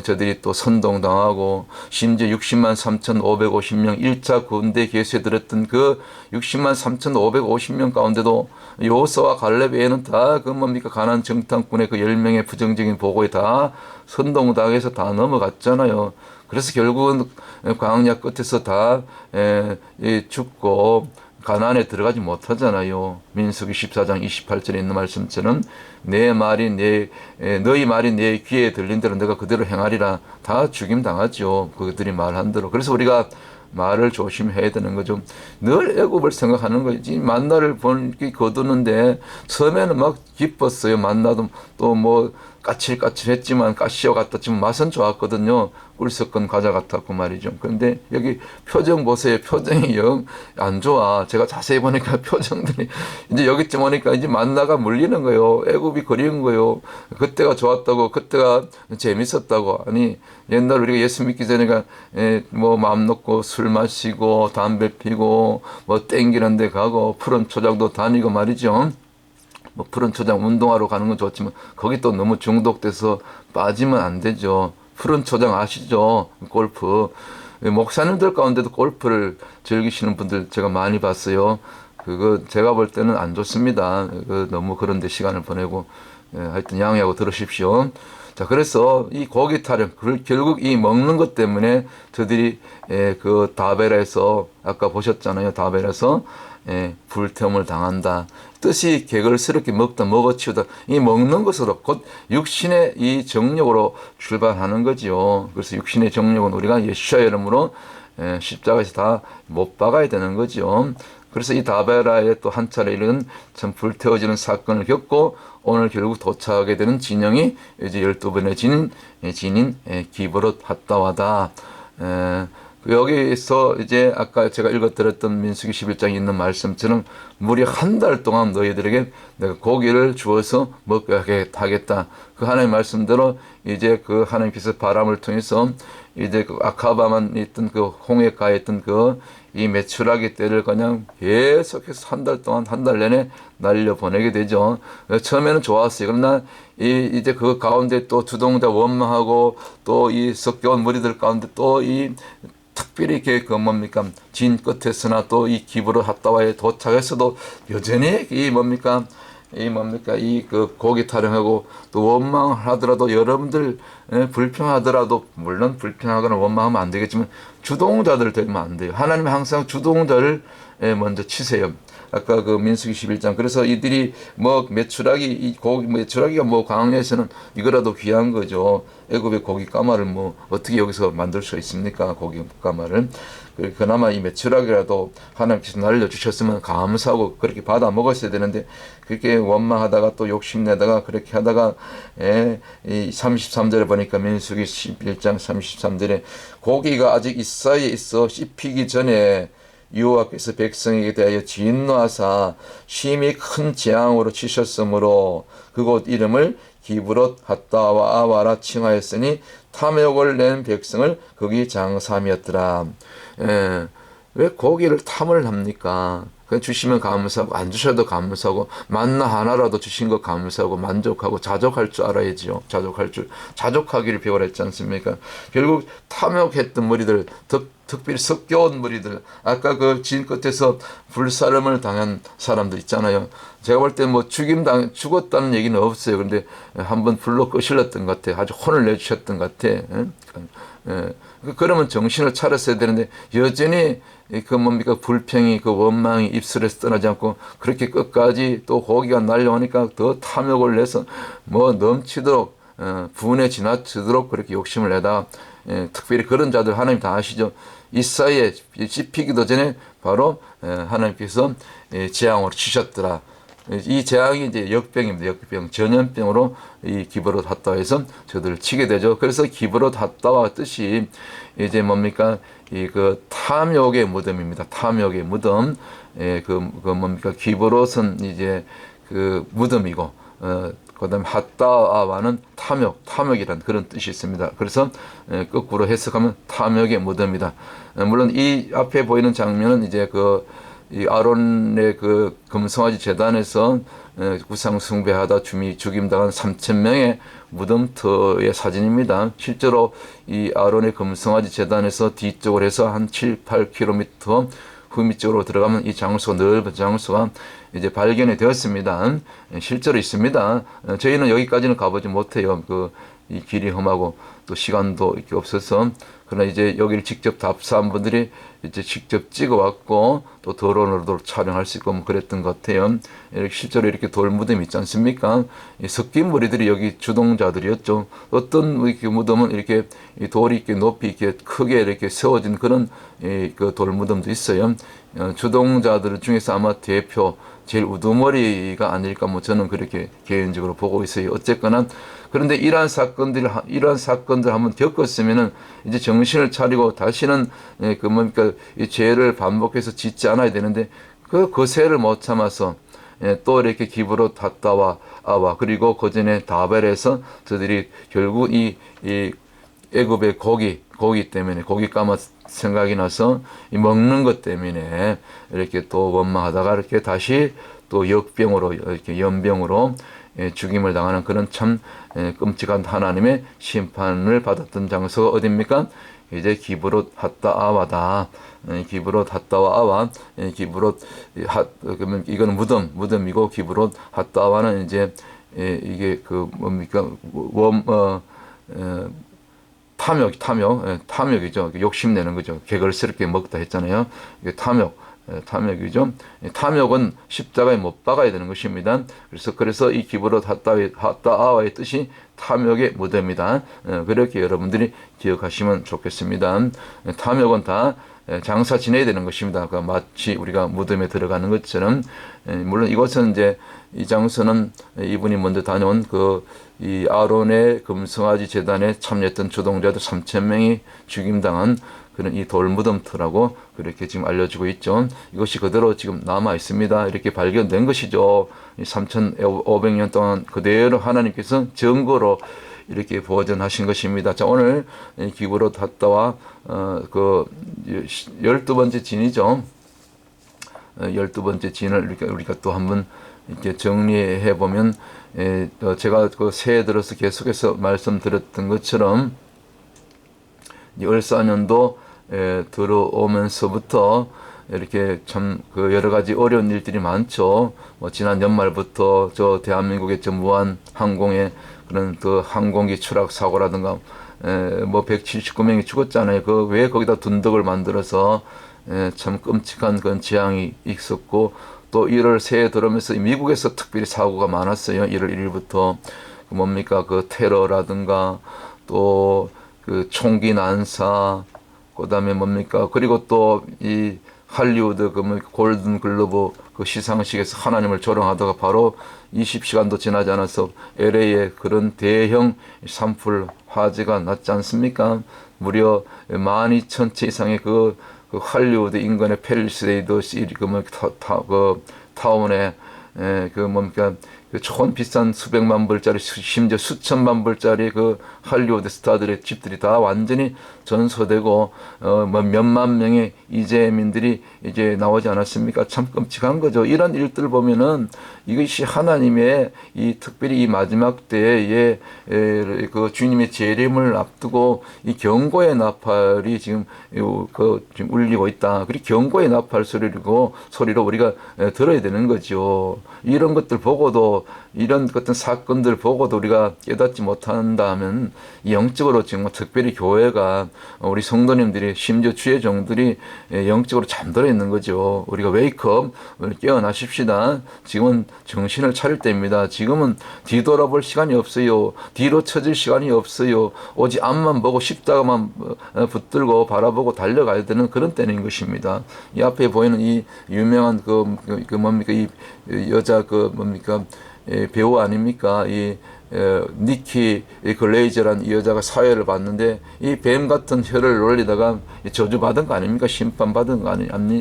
저들이 또 선동당하고 심지어 60만 3,550명 1차 군대 개수에 들었던 그 60만 3,550명 가운데도 여호수아와 갈렙 외에는 다 그 뭡니까 가나안 정탐꾼의 그 10명의 부정적인 보고에 다 선동당해서 다 넘어갔잖아요. 그래서 결국은 광야 끝에서 다 죽고 가나안에 들어가지 못하잖아요. 민수기 14장 28절에 있는 말씀처럼 너희 말이 내 귀에 들린 대로 내가 그대로 행하리라. 다 죽임 당하죠. 그들이 말한 대로. 그래서 우리가 말을 조심해야 되는 거죠. 늘 애굽을 생각하는 거지. 만나를 보기 거두는데 처음에는 막 기뻤어요. 만나도 또 뭐 까칠까칠했지만 가시와 같았지만 맛은 좋았거든요. 꿀 섞은 과자 같았고 말이죠. 그런데 여기 표정 보세요. 표정이 영 안 좋아. 제가 자세히 보니까 표정들이 이제 여기쯤 오니까 이제 만나가 물리는 거예요. 애굽이 그리운 거예요. 그때가 좋았다고, 그때가 재밌었다고. 아니 옛날 우리가 예수 믿기 전에가 뭐 마음 놓고 술 마시고 담배 피고 뭐 땡기는 데 가고 푸른 초장도 다니고 말이죠. 뭐 푸른 초장 운동하러 가는 건 좋지만 거기 또 너무 중독돼서 빠지면 안 되죠. 푸른 초장 아시죠? 골프. 목사님들 가운데도 골프를 즐기시는 분들 제가 많이 봤어요. 그거 제가 볼 때는 안 좋습니다. 너무 그런 데 시간을 보내고 하여튼 양해하고 들으십시오. 자, 그래서 이 고기 타령, 결국 이 먹는 것 때문에 저들이 그 다벨에서 아까 보셨잖아요. 다벨에서 불태움을 당한다. 뜻이 개걸스럽게 먹어치우다. 이 먹는 것으로 곧 육신의 이 정욕으로 출발하는 거지요. 그래서 육신의 정욕은 우리가 예수와 이름으로 십자가에서 다 못 박아야 되는 거죠. 그래서 이 다베라에 또 한 차례 이런 참 불태워지는 사건을 겪고 오늘 결국 도착하게 되는 진영이 이제 12번의 진인 기브롯 핫다와다. 여기서 이제 아까 제가 읽어드렸던 민수기 11장에 있는 말씀처럼 무려 한 달 동안 너희들에게 내가 고기를 주어서 먹게 하겠다. 그 하나님의 말씀대로 이제 그 하나님께서 바람을 통해서 이제 그 아카바만 있던 그 홍해가에 있던 그 이 메추라기 떼를 그냥 계속해서 한 달 동안 한 달 내내 날려 보내게 되죠. 처음에는 좋았어요. 그러나 이제 그 가운데 또 주동자 원망하고 또 이 섞여온 무리들 가운데 또 이 특별히 이렇게 그 뭡니까 진 끝에서나 또 이 기브롯 핫다와에 도착해서도 여전히 이 뭡니까 이 그 고기 타령하고 또 원망하더라도 여러분들 불평하더라도 물론 불평하거나 원망하면 안 되겠지만 주동자들을 되면 안 돼요. 하나님은 항상 주동자를 먼저 치세요. 아까 그 민수기 11장. 그래서 이들이 뭐 메추라기가 뭐 광야에서는 이거라도 귀한 거죠. 애굽의 고기 까마를 뭐 어떻게 여기서 만들 수 있습니까? 고기 까마를. 그나마 이 메추라기라도 하나님께서 날려주셨으면 감사하고 그렇게 받아 먹었어야 되는데 그렇게 원망하다가 또 욕심내다가 그렇게 하다가 이 33절에 보니까 민수기 11장 33절에 고기가 아직 이 사이에 있어 씹히기 전에 여호와께서 백성에게 대하여 진노하사 심히 큰 재앙으로 치셨으므로 그곳 이름을 기브롯 핫다와 아와라 칭하였으니 탐욕을 낸 백성을 거기 장사함이었더라. 왜 고기를 탐을 합니까? 그냥 주시면 감사하고 안 주셔도 감사하고 만나 하나라도 주신 거 감사하고 만족하고 자족할 줄 알아야지요. 자족하기를 배우라 했지 않습니까? 결국 탐욕했던 무리들, 특별히 섞여온 무리들, 아까 그 진 끝에서 불사름을 당한 사람들 있잖아요. 제가 볼 때 뭐 죽었다는 얘기는 없어요. 그런데 한번 불로 끄실렀던 것 같아. 아주 혼을 내주셨던 것 같아. 그러면 정신을 차렸어야 되는데 여전히 그 뭡니까 불평이 그 원망이 입술에서 떠나지 않고 그렇게 끝까지 또 고기가 날려오니까 더 탐욕을 내서 뭐 넘치도록 분에 지나치도록 그렇게 욕심을 내다 특별히 그런 자들 하나님 다 아시죠. 이 사이에 씹히기도 전에 바로 하나님께서 재앙으로 치셨더라. 이 재앙이 이제 역병입니다. 역병, 전염병으로 이 기브롯 핫다와에서 저들을 치게 되죠. 그래서 기브롯 핫다와 뜻이 이제 뭡니까? 이 그 탐욕의 무덤입니다. 탐욕의 무덤. 뭡니까? 기브롯은 이제 그 무덤이고, 그다음에 핫다와는 탐욕이라는 그런 뜻이 있습니다. 그래서 거꾸로 해석하면 탐욕의 무덤이다. 물론 이 앞에 보이는 장면은 이제 이 아론의 그 금송아지 제단에서 우상 숭배하다 죽임당한 3,000명의 무덤터의 사진입니다. 실제로 이 아론의 금송아지 제단에서 뒤쪽으로 해서 한 7, 8km 후미 쪽으로 들어가면 이 장소가, 넓은 장소가 이제 발견이 되었습니다. 실제로 있습니다. 저희는 여기까지는 가보지 못해요. 이 길이 험하고 또 시간도 이렇게 없어서. 그러나 이제 여기를 직접 답사한 분들이 이제 직접 찍어왔고 또 드론으로도 촬영할 수 있고 뭐 그랬던 것 같아요. 이렇게 실제로 이렇게 돌 무덤이 있지 않습니까? 이 섞인 무리들이 여기 주동자들이었죠. 어떤 이렇게 무덤은 이렇게 이 돌이 이렇게 높이 이렇게 크게 이렇게 세워진 그런 그 돌 무덤도 있어요. 주동자들 중에서 아마 대표 제일 우두머리가 아닐까 뭐 저는 그렇게 개인적으로 보고 있어요. 어쨌거나 그런데 이러한 사건들 한번 겪었으면은 이제 정신을 차리고 다시는 뭡니까 이 죄를 반복해서 짓지 않아야 되는데 그 거세를 못 참아서 또 이렇게 기브롯 핫다와 아와 그리고 그 전에 다벨에서 저들이 결국 이 애굽의 고기 때문에 고깃가마 생각이 나서 이 먹는 것 때문에 이렇게 또 원망하다가 이렇게 다시 또 역병으로 이렇게 연병으로 죽임을 당하는 그런 참 끔찍한 하나님의 심판을 받았던 장소가 어디입니까? 이제 기브롯 핫다아와다. 기브롯 핫다와아와 기브롯 그러면 이거는 무덤이고 기브롯 핫다와는 이제 이게 뭡니까 탐욕이죠. 욕심내는 거죠. 개걸스럽게 먹다 했잖아요. 이게 탐욕이죠. 탐욕은 십자가에 못 박아야 되는 것입니다. 그래서 이 기브롯 핫다아와의 뜻이 탐욕의 무덤이다. 그렇게 여러분들이 기억하시면 좋겠습니다. 탐욕은 다 장사 지내야 되는 것입니다. 마치 우리가 무덤에 들어가는 것처럼. 물론 이것은 이제 이 장소는 이분이 먼저 다녀온 이 아론의 금송아지 제단에 참여했던 주동자들 3,000명이 죽임당한 그런 이 돌무덤터라고 그렇게 지금 알려지고 있죠. 이것이 그대로 지금 남아 있습니다. 이렇게 발견된 것이죠. 3,500년 동안 그대로 하나님께서 증거로 이렇게 보존하신 것입니다. 자, 오늘 기브롯 핫다와 12번째 진이죠. 12번째 진을 우리가 또 한번 이렇게 정리해 보면 제가 새해 들어서 계속해서 말씀드렸던 것처럼 을사년도 들어오면서부터 이렇게 참 여러 가지 어려운 일들이 많죠. 지난 연말부터 저 대한민국의 저 무한 항공의 그런 항공기 추락 사고라든가 179명이 죽었잖아요. 왜 거기다 둔덕을 만들어서 참 끔찍한 그런 재앙이 있었고 또 1월 새해 들어오면서 미국에서 특별히 사고가 많았어요. 1월 1일부터 뭡니까 테러라든가 또 총기 난사 그다음에 뭡니까 그리고 또 이 할리우드 골든 글로브 시상식에서 하나님을 조롱하다가 바로 20시간도 지나지 않아서 LA에 그런 대형 산불 화재가 났지 않습니까? 무려 12,000채 이상의 할리우드 인근의 팰리세이드 타운에 뭡니까 좋은 비싼 수백만 불짜리 심지어 수천만 불짜리 할리우드 스타들의 집들이 다 완전히 전소되고 몇만 명의 이재민들이 이제 나오지 않았습니까? 참 끔찍한 거죠. 이런 일들 보면은 이것이 하나님의 특별히 이 마지막 때에 주님의 재림을 앞두고 이 경고의 나팔이 지금 지금 울리고 있다. 그리고 경고의 나팔 소리로 우리가 들어야 되는 거죠. 이런 것들 보고도 거죠. 이런 어떤 사건들 보고도 우리가 깨닫지 못한다면 영적으로 정말 특별히 교회가 우리 성도님들이 심지어 주의 종들이 영적으로 잠들어 있는 거죠. 우리가 웨이크업, 깨어나십시다. 지금은 정신을 차릴 때입니다. 지금은 뒤돌아볼 시간이 없어요. 뒤로 처질 시간이 없어요. 오직 앞만 보고 십자가만 붙들고 바라보고 달려가야 되는 그런 때인 것입니다. 이 앞에 보이는 이 유명한 뭡니까 이 여자 뭡니까 배우 아닙니까? 이 니키 글레이저란 이 여자가 사회를 봤는데 이 뱀 같은 혀를 놀리다가 저주받은 거 아닙니까? 심판받은 거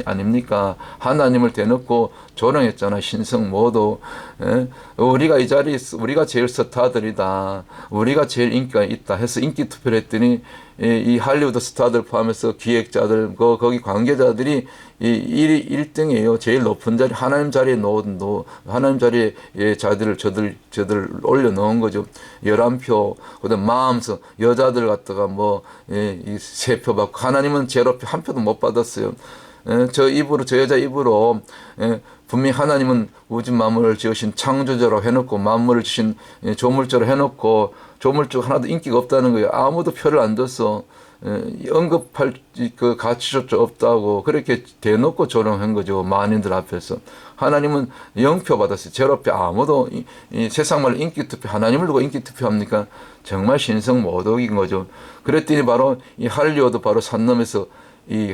아닙니까? 하나님을 대놓고 조롱했잖아. 신성 모두. 우리가 이 자리 우리가 제일 스타들이다. 우리가 제일 인기가 있다 해서 인기 투표를 했더니 이 할리우드 스타들 포함해서 기획자들 거기 관계자들이 이 1등이에요. 제일 높은 자리 하나님 자리에 하나님 자리에 저들 올려놓은 거죠. 11표. 그다음 마음서 여자들 갖다가 이 3표 받고 하나님은 제로표 1표도 못 받았어요. 저 여자 입으로 분명히 하나님은 우주 만물을 지으신 창조자로 해놓고 만물을 주신 조물주로 해놓고 조물주 하나도 인기가 없다는 거예요. 아무도 표를 안 줬어. 언급할 그 가치조차 없다고 그렇게 대놓고 조롱한 거죠. 만인들 앞에서. 하나님은 0표 받았어요. 제로표. 아무도 이 세상 말로 인기 투표, 하나님을 두고 인기 투표합니까? 정말 신성 모독인 거죠. 그랬더니 바로 이 할리우드 바로 산 넘에서 이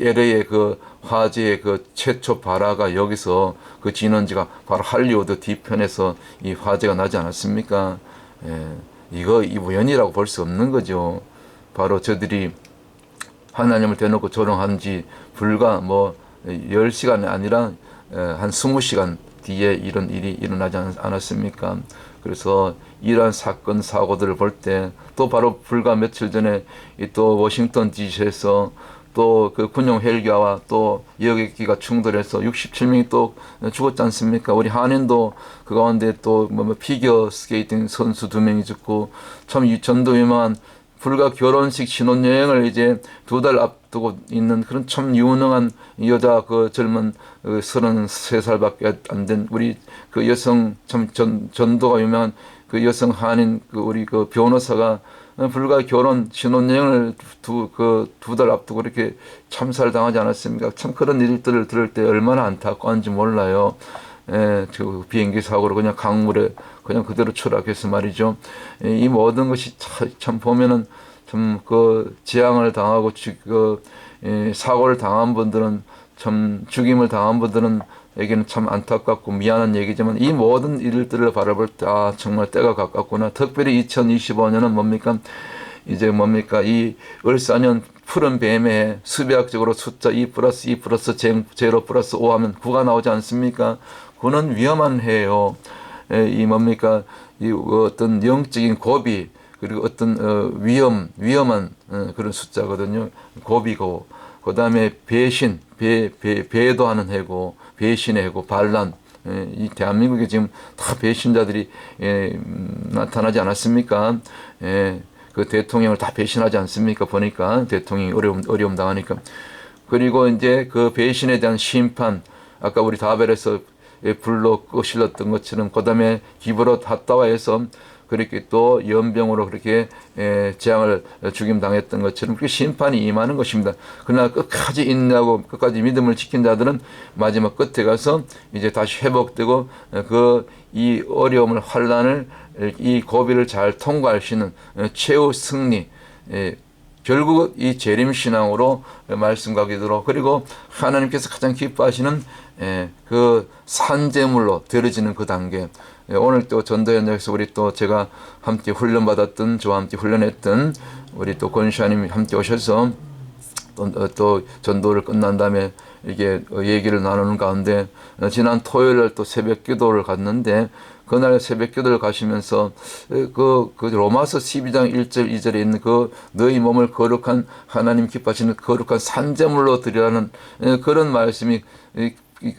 LA의 그 화재의 그 최초 발화가 여기서 그 진원지가 바로 할리우드 뒤편에서 이 화재가 나지 않았습니까? 이거 우연이라고 볼 수 없는 거죠. 바로 저들이 하나님을 대놓고 조롱한 지 불과 10시간이 아니라 한 20시간 뒤에 이런 일이 일어나지 않았습니까? 그래서 이러한 사건 사고들을 볼 때 또 바로 불과 며칠 전에 또 워싱턴 DC에서 또 그 군용 헬기와 또 여객기가 충돌해서 67명이 또 죽었지 않습니까? 우리 한인도 그 가운데 또 피겨 스케이팅 선수 2명이 죽고 참 전도 유명한 불과 결혼식 신혼여행을 이제 2달 앞두고 있는 그런 참 유능한 여자 그 젊은 33살밖에 안 된 우리 그 여성 참 전도가 유명한 그 여성 한인 우리 그 변호사가 불과 결혼 신혼여행을 두 달 앞두고 이렇게 참사를 당하지 않았습니까? 참 그런 일들을 들을 때 얼마나 안타까운지 몰라요. 저 비행기 사고로 그냥 강물에 그냥 그대로 추락해서 말이죠. 이 모든 것이 참 보면은 참 그 재앙을 당하고 사고를 당한 분들은 참 죽임을 당한 분들은 에게는 참 안타깝고 미안한 얘기지만 이 모든 일들을 바라볼 때 정말 때가 가깝구나. 특별히 2025년은 뭡니까? 이제 뭡니까? 이 을사년 푸른 뱀에 수비학적으로 숫자 2 플러스 2 플러스 제로 플러스 5 하면 9가 나오지 않습니까? 그는 위험한 해요. 이 뭡니까? 이 어떤 영적인 고비 그리고 어떤 위험한 그런 숫자거든요. 고비고 그 다음에 배신, 배도하는 해고, 배신의 해고, 반란. 이 대한민국에 지금 다 배신자들이 나타나지 않았습니까? 그 대통령을 다 배신하지 않습니까? 보니까 대통령이 어려움 당하니까. 그리고 이제 그 배신에 대한 심판, 아까 우리 다벨에서 불로 끄실렀던 것처럼, 그 다음에 기브롯 핫다와에서 그렇게 또 연병으로 그렇게 재앙을 죽임당했던 것처럼 그렇게 심판이 임하는 것입니다. 그러나 끝까지 인내하고 끝까지 믿음을 지킨 자들은 마지막 끝에 가서 이제 다시 회복되고 이 어려움을 환난을 이 고비를 잘 통과할 수 있는 최후 승리 결국 이 재림신앙으로 말씀하기도록 그리고 하나님께서 가장 기뻐하시는 그 산재물로 드려지는 그 단계. 오늘 또 전도 현장에서 우리 또 제가 함께 훈련받았던 저와 함께 훈련했던 우리 또 권시아님이 함께 오셔서 또 전도를 끝난 다음에 이게 얘기를 나누는 가운데 지난 토요일 또 새벽 기도를 갔는데 그날 새벽 기도를 가시면서 그 로마서 12장 1절 2절에 있는 그 너희 몸을 거룩한 하나님 기뻐하시는 거룩한 산재물로 드리라는 그런 말씀이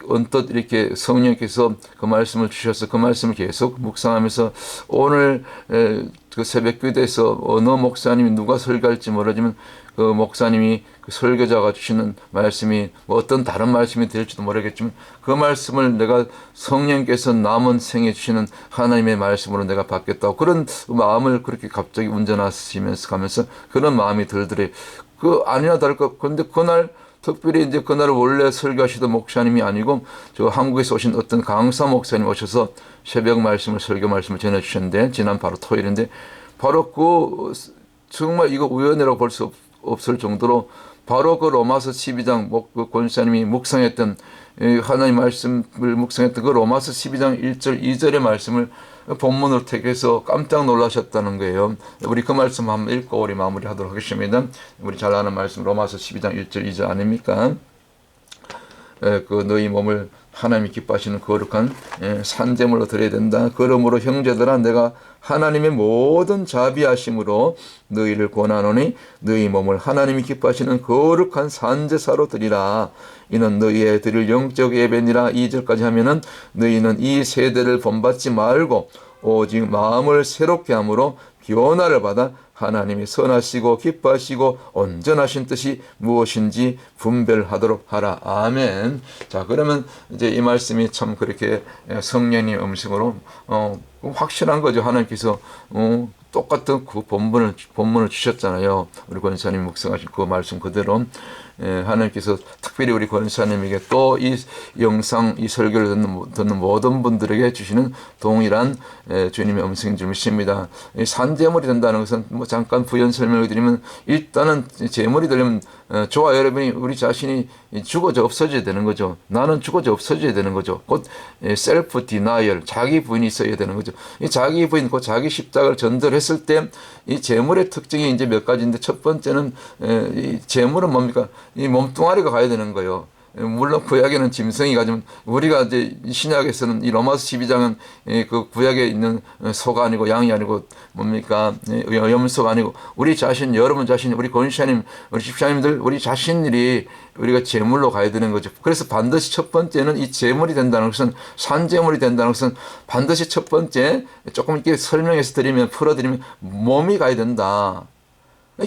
언뜻 이렇게 성령께서 그 말씀을 주셔서 그 말씀을 계속 묵상하면서 오늘 그 새벽 기도에서 어느 목사님이 누가 설교할지 모르지만 그 목사님이 그 설교자가 주시는 말씀이 뭐 어떤 다른 말씀이 될지도 모르겠지만 그 말씀을 내가 성령께서 남은 생에 주시는 하나님의 말씀으로 내가 받겠다고 그런 마음을 그렇게 갑자기 운전하시면서 가면서 그런 마음이 들더래. 그 아니나 다를까. 그런데 그날 특별히 이제 그날 원래 설교하시던 목사님이 아니고 저 한국에서 오신 어떤 강사 목사님 오셔서 새벽 말씀을 설교 말씀을 전해주셨는데 지난 바로 토요일인데 바로 그 정말 이거 우연이라고 볼 수 없을 정도로 바로 그 로마서 12장 그 권사님이 묵상했던 하나님 말씀을 묵상했던 그 로마서 12장 1절 2절의 말씀을 본문으로 택해서 깜짝 놀라셨다는 거예요. 우리 그 말씀 한번 읽고 우리 마무리하도록 하겠습니다. 우리 잘 아는 말씀 로마서 12장 1절 2절 아닙니까? 그 너희 몸을 하나님이 기뻐하시는 거룩한 산제물로 드려야 된다. 그러므로 형제들아 내가 하나님의 모든 자비하심으로 너희를 권하노니 너희 몸을 하나님이 기뻐하시는 거룩한 산제사로 드리라. 이는 너희의 드릴 영적 예배니라. 2절까지 하면은 너희는 이 세대를 본받지 말고 오직 마음을 새롭게 함으로 변화를 받아 하나님이 선하시고 기뻐하시고 온전하신 뜻이 무엇인지 분별하도록 하라. 아멘. 자, 그러면 이제 이 말씀이 참 그렇게 성령의 음성으로 확실한 거죠. 하나님께서 똑같은 그 본문을 주셨잖아요. 우리 권사님 묵상하신 그 말씀 그대로 하나님께서 특별히 우리 권사님에게 또 이 영상 이 설교를 듣는 모든 분들에게 주시는 동일한 주님의 음성인 줄 믿습니다. 산제물이 된다는 것은 뭐 잠깐 부연 설명을 드리면 일단은 제물이 되려면 저와 여러분이 우리 자신이 죽어져 없어져야 되는 거죠. 나는 죽어져 없어져야 되는 거죠. 곧 셀프 디나이얼, 자기 부인이 있어야 되는 거죠. 이 자기 부인, 곧 자기 십자가를 전달했을 때 이 제물의 특징이 이제 몇 가지인데 첫 번째는 이 제물은 뭡니까? 이 몸뚱아리가 가야 되는 거예요. 물론 구약에는 짐승이 가지만 우리가 이제 신약에서는 이 로마서 12장은 그 구약에 있는 소가 아니고 양이 아니고 뭡니까 염소가 아니고 우리 자신 여러분 자신 우리 권사님 우리 집사님들 우리 자신들이 우리가 제물로 가야 되는 거죠. 그래서 반드시 첫 번째는 이 제물이 된다는 것은 산제물이 된다는 것은 반드시 첫 번째 조금 이렇게 설명해서 드리면 풀어드리면 몸이 가야 된다.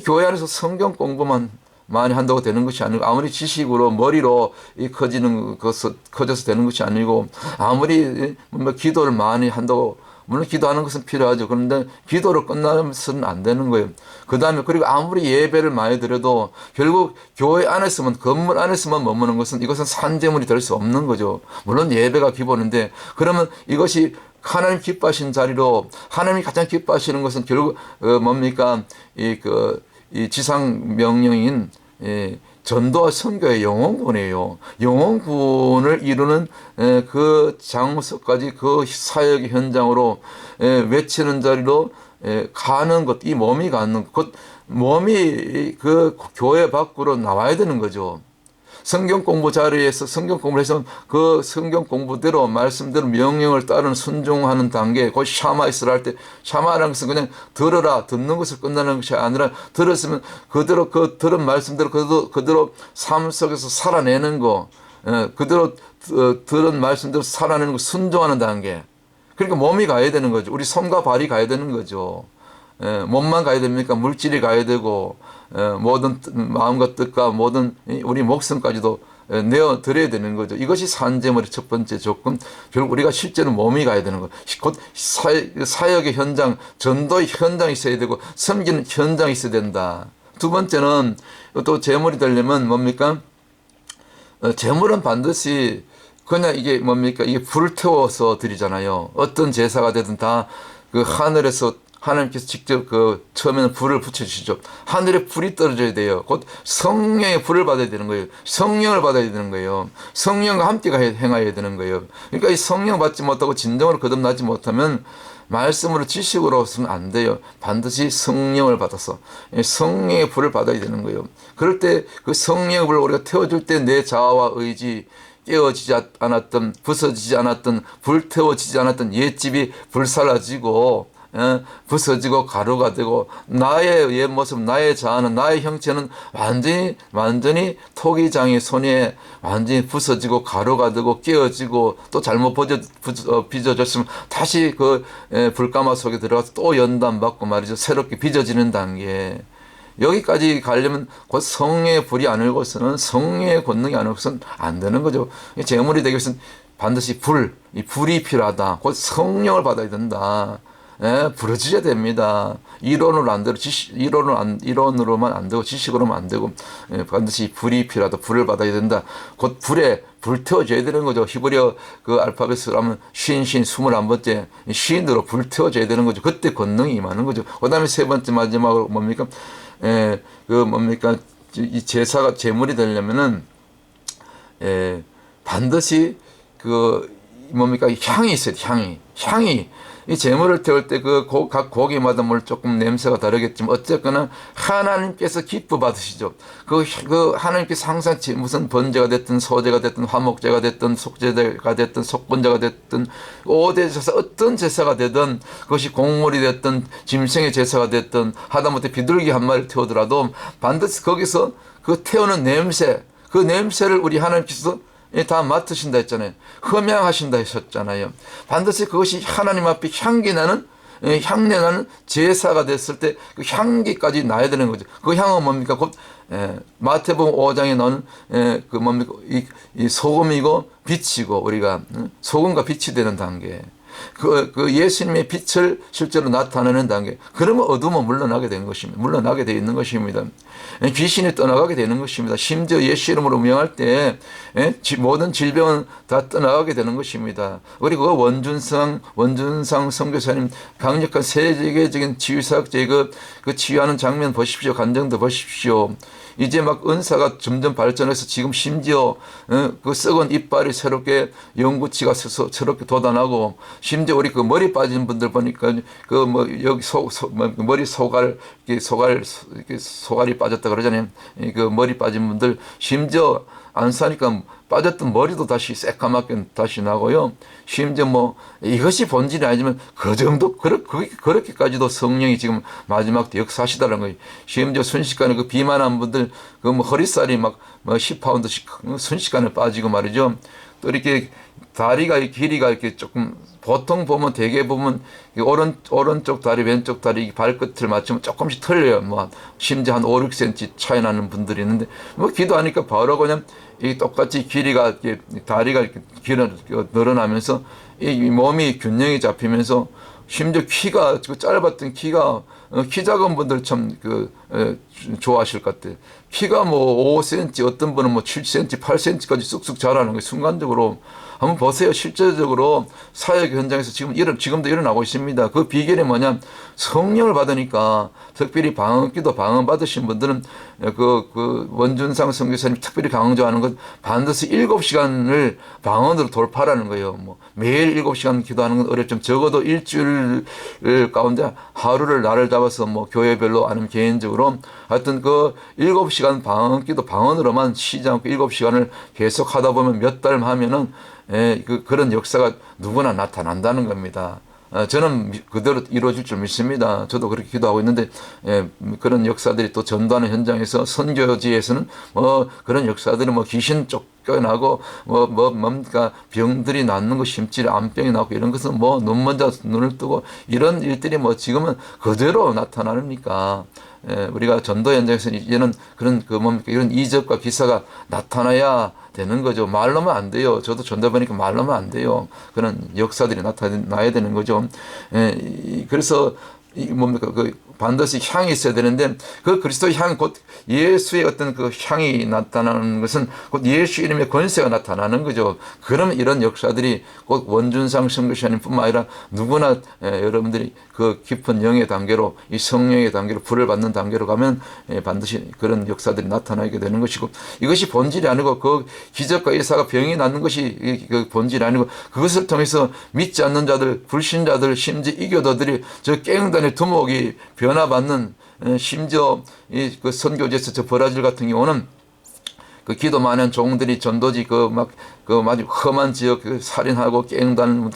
교회 안에서 성경 공부만 많이 한다고 되는 것이 아니고 아무리 지식으로 머리로 커져서 되는 것이 아니고 아무리 뭐 기도를 많이 한다고 물론 기도하는 것은 필요하죠. 그런데 기도로 끝나서는 안 되는 거예요. 그 다음에 그리고 아무리 예배를 많이 드려도 결국 교회 안에서만 건물 안에서만 머무는 것은 이것은 산제물이 될 수 없는 거죠. 물론 예배가 기본인데 그러면 이것이 하나님 기뻐하신 자리로 하나님이 가장 기뻐하시는 것은 결국 뭡니까 이 지상 명령인 전도와 선교의 영혼군이에요. 영혼군을 이루는 그 장소까지 그 사역의 현장으로 외치는 자리로 가는 것, 이 몸이 가는 것, 몸이 그 교회 밖으로 나와야 되는 거죠. 성경 공부 자리에서 성경 공부를 해서 그 성경 공부대로 말씀대로 명령을 따르는 순종하는 단계, 그 샤마이스를 할 때 샤마라는 것은 그냥 들어라 듣는 것을 끝나는 것이 아니라 들었으면 그대로 그 들은 말씀대로 그대로 삶 속에서 살아내는 거, 그대로 들은 말씀대로 살아내는 거 순종하는 단계. 그러니까 몸이 가야 되는 거죠. 우리 손과 발이 가야 되는 거죠. 몸만 가야 됩니까? 물질이 가야 되고 모든 마음과 뜻과 모든 우리 목숨까지도 내어드려야 되는 거죠. 이것이 산제물의 첫 번째 조건. 결국 우리가 실제로 몸이 가야 되는 거. 곧 사역의 현장, 전도의 현장이 있어야 되고 섬기는 현장이 있어야 된다. 두 번째는 또 제물이 되려면 뭡니까? 제물은 반드시 그냥 이게 뭡니까? 이게 불을 태워서 드리잖아요. 어떤 제사가 되든 다 그 하늘에서 하나님께서 직접 처음에는 불을 붙여주시죠. 하늘에 불이 떨어져야 돼요. 곧 성령의 불을 받아야 되는 거예요. 성령을 받아야 되는 거예요. 성령과 함께 행해야 되는 거예요. 그러니까 이 성령 받지 못하고 진정으로 거듭나지 못하면 말씀으로 지식으로서는 안 돼요. 반드시 성령을 받아서 성령의 불을 받아야 되는 거예요. 그럴 때 그 성령의 불을 우리가 태워줄 때 내 자아와 의지 깨어지지 않았던 부서지지 않았던 불태워지지 않았던 옛집이 불살라지고 부서지고 가루가 되고 나의 옛 모습 나의 자아는 나의 형체는 완전히 토기장의 손에 완전히 부서지고 가루가 되고 깨어지고 또 잘못 빚어졌으면 다시 그 불가마 속에 들어가서 또 연단 받고 말이죠. 새롭게 빚어지는 단계. 여기까지 가려면 곧 성령의 불이 안 일고서는 성령의 권능이 안 일고서는 안 되는 거죠. 제물이 되기 위해서는 반드시 이 불이 필요하다. 곧 성령을 받아야 된다. 예, 부러지셔야 됩니다. 이론으로 안 되고 이론으로만 안 되고 지식으로만 안 되고 예, 반드시 불이 필요하다. 불을 받아야 된다. 곧 불에 불태워줘야 되는 거죠. 히브리어 그 알파벳으로 하면 신 21번째 신으로 불태워줘야 되는 거죠. 그때 권능이 임하는 거죠. 그 다음에 세 번째 마지막으로 뭡니까? 예, 이 제사가 제물이 되려면은 반드시 향이 있어요. 향이. 이 제물을 태울 때 각 고기마다 물 조금 냄새가 다르겠지만 어쨌거나 하나님께서 기뻐 받으시죠. 하나님께서 항상 무슨 번제가 됐든 소제가 됐든 화목제가 됐든 속제가 됐든 속건제가 됐든 오대제사 어떤 제사가 되든 그것이 곡물이 됐든 짐승의 제사가 됐든 하다못해 비둘기 한 마리를 태우더라도 반드시 거기서 그 태우는 냄새, 그 냄새를 우리 하나님께서 다 맡으신다 했잖아요. 흠양하신다 하셨잖아요. 반드시 그것이 하나님 앞에 향기나는 향내나는 제사가 됐을 때 그 향기까지 나야 되는 거죠. 그 향은 뭡니까? 곧 마태복음 5장에 나오는 그 뭡니까? 이 소금이고 빛이고 우리가 소금과 빛이 되는 단계. 그 예수님의 빛을 실제로 나타내는 단계. 그러면 어둠은 물러나게 되는 것입니다. 물러나게 되어 있는 것입니다. 귀신이 떠나가게 되는 것입니다. 심지어 예수 이름으로 명할 때 모든 질병은 다 떠나가게 되는 것입니다. 그리고 원준상 선교사님 강력한 세계적인 치유사학제 그 치유하는 장면 보십시오. 간증도 보십시오. 이제 막 은사가 점점 발전해서 지금 심지어 그 썩은 이빨이 새롭게 영구치가 새롭게 돋아나고 심지어 우리 그 머리 빠진 분들 보니까 여기 머리 소갈이 빠졌다 그러잖아요. 그 머리 빠진 분들 심지어 안 사니까 빠졌던 머리도 다시 새까맣게 다시 나고요. 심지어 이것이 본질이 아니지만 그 정도 그렇게까지도 성령이 지금 마지막 때 역사하시다는 거예요. 심지어 순식간에 그 비만한 분들 허리살이 막 10파운드씩 순식간에 빠지고 말이죠. 또 이렇게 다리가 길이가 이렇게 조금 보통 보면 대개 보면 오른쪽 다리 왼쪽 다리 발끝을 맞추면 조금씩 틀려요. 심지어 한 5, 6cm 차이 나는 분들이 있는데 기도하니까 바로 그냥 이 똑같이 길이가 이렇게 다리가 이렇게 늘어나면서 이 몸이 균형이 잡히면서 심지어 키가 짧았던 키가 키 작은 분들 참 좋아하실 것 같아요. 키가 5cm 어떤 분은 7cm, 8cm까지 쑥쑥 자라는 거예요. 순간적으로 한번 보세요. 실제적으로 사역 현장에서 지금도 일어나고 있습니다. 그 비결이 뭐냐? 성령을 받으니까 특별히 방언기도 방언 받으신 분들은 원준상 선교사님 특별히 강조하는 건 반드시 7시간을 방언으로 돌파라는 거예요. 매일 7시간 기도하는 건 어렵지만 적어도 일주일 가운데 하루를 날을 잡아서 교회별로 아니면 개인적으로 하여튼 7시간 방언기도 방언으로만 쉬지 않고 7시간을 계속 하다 보면 몇 달 하면은 그런 역사가 누구나 나타난다는 겁니다. 저는 그대로 이루어질 줄 믿습니다. 저도 그렇게 기도하고 있는데 그런 역사들이 또 전도하는 현장에서 선교지에서는 그런 역사들이 귀신 쫓겨나고 뭡니까 병들이 낫는 거 심지 암병이 나고 이런 것은 눈 먼저 눈을 뜨고 이런 일들이 지금은 그대로 나타나니까 우리가 전도 현장에서는 이제는 그런 이런 이적과 기사가 나타나야 되는 거죠. 말로만 안 돼요. 저도 전도해보니까 말로만 안 돼요. 그런 역사들이 나타나야 되는 거죠. 그래서 반드시 향이 있어야 되는데 그 그리스도의 향 곧 예수의 어떤 그 향이 나타나는 것은 곧 예수 이름의 권세가 나타나는 거죠. 그러면 이런 역사들이 곧 원준상 선교사님뿐만 아니라 누구나 여러분들이 그 깊은 영의 단계로 이 성령의 단계로 불을 받는 단계로 가면 반드시 그런 역사들이 나타나게 되는 것이고 이것이 본질이 아니고 그 기적과 예사가 병이 낫는 것이 그 본질이 아니고 그것을 통해서 믿지 않는 자들 불신자들 심지어 이교도들이 저 깨응단의 두목이 변화받는 심지어 그 선교지에서 저 브라질 같은 경우는 그 기도 많은 종들이 전도지 아주 험한 지역 살인하고 깽단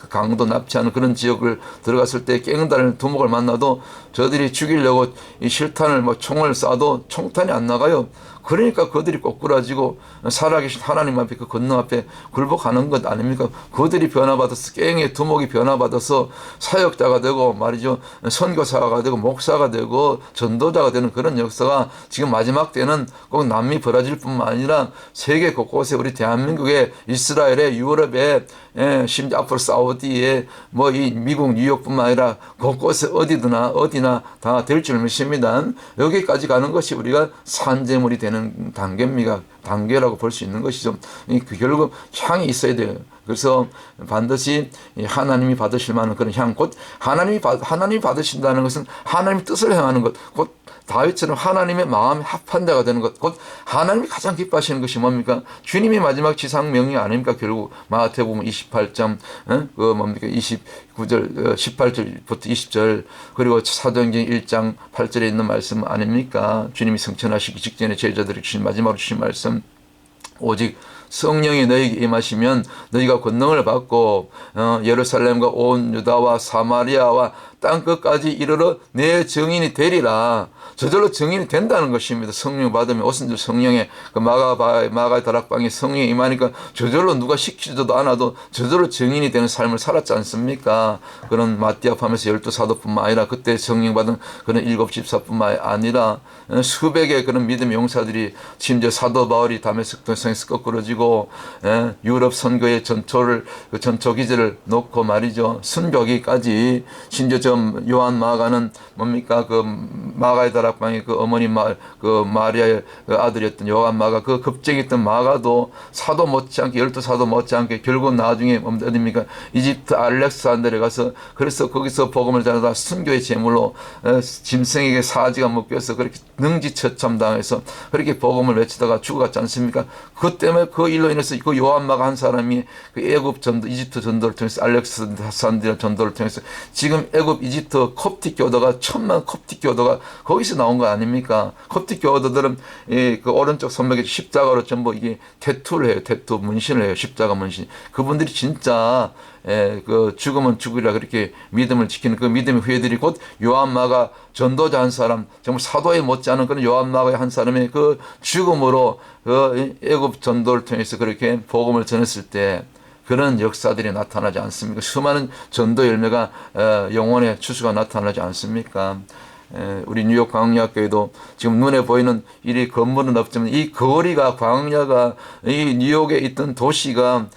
강도 납치하는 그런 지역을 들어갔을 때 깽단을 두목을 만나도 저들이 죽이려고 이 실탄을 총을 쏴도 총탄이 안 나가요. 그러니까 그들이 꼬꾸라지고 살아계신 하나님 앞에 그 권능 앞에 굴복하는 것 아닙니까? 그들이 변화받아서 깽의 두목이 변화받아서 사역자가 되고 말이죠. 선교사가 되고 목사가 되고 전도자가 되는 그런 역사가 지금 마지막 때는 꼭 남미 브라질뿐만 아니라 세계 곳곳에 우리 대한민국에 이스라엘에 유럽에 심지어 앞으로 사우디에 뭐 이 미국 뉴욕뿐만 아니라 곳곳에 어디나 다 될 줄 믿습니다. 여기까지 가는 것이 우리가 산재물이 되는 단계라고 볼 수 있는 것이죠. 결국 향이 있어야 돼요. 그래서 반드시 하나님이 받으실 만한 그런 향, 곧 하나님이 받으신다는 것은 하나님의 뜻을 행하는 것, 곧 다윗처럼 하나님의 마음에 합한 자가 되는 것, 곧 하나님이 가장 기뻐하시는 것이 뭡니까? 주님이 마지막 지상 명령 아닙니까? 결국 마태복음 28장, 그 뭡니까? 29절, 18절부터 20절, 그리고 사도행전 1장 8절에 있는 말씀 아닙니까? 주님이 승천하시기 직전에 제자들에게 주신 마지막으로 주신 말씀, 오직 성령이 너희에게 임하시면 너희가 권능을 받고 예루살렘과 온 유다와 사마리아와 땅끝까지 이르러 내 증인이 되리라. 저절로 증인이 된다는 것입니다. 성령 받으면 오순절 성령의 그 마가의 다락방에 성령이 임하니까 저절로 누가 시키지도 않아도 저절로 증인이 되는 삶을 살았지 않습니까? 그런 마띠아하면서 12사도뿐만 아니라 그때 성령 받은 그런 7집사뿐만 아니라 수백의 그런 믿음의 용사들이 심지어 사도 바울이 다메섹 도성에서 거꾸러지고 유럽 선교의 전초 기제를 놓고 말이죠. 순교기까지 심지어 요한 마가는 뭡니까? 그 마가의 다락방에 그 어머니 그 마리아의 그 아들이었던 요한 마가, 그 겁쟁이했던 마가도 사도 못지않게 12사도 못지않게 결국 나중에 어디입니까? 이집트 알렉산드에 가서 그래서 거기서 복음을 전하다 순교의 제물로 짐승에게 사지가 먹혀서 그렇게 능지처참당해서 그렇게 복음을 외치다가 죽어갔지 않습니까? 그 때문에 그 일로 인해서 그 요한 마가 한 사람이 그 애굽 전도, 이집트 전도를 통해서 알렉산드리아 전도를 통해서 지금 애굽 이집트 콥틱 교도가 1000만 콥틱 교도가 거기서 나온 거 아닙니까? 콥틱 교도들은 그 오른쪽 손목에 십자가로 전부 이게 태투를 해요. 태투 문신을 해요. 십자가 문신. 그분들이 진짜 그 죽으면 죽으리라 그렇게 믿음을 지키는 그 믿음의 후예들이 곧 요한마가 전도자 한 사람, 정말 사도에 못지않은 그런 요한마가 한 사람의 그 죽음으로 그 애굽 전도를 통해서 그렇게 복음을 전했을 때 그런 역사들이 나타나지 않습니까? 수많은 전도 열매가 영혼의 추수가 나타나지 않습니까? 우리 뉴욕 광야교회도 지금 눈에 보이는 이 건물은 없지만 이 거리가 광야가 이 뉴욕에 있던 도시가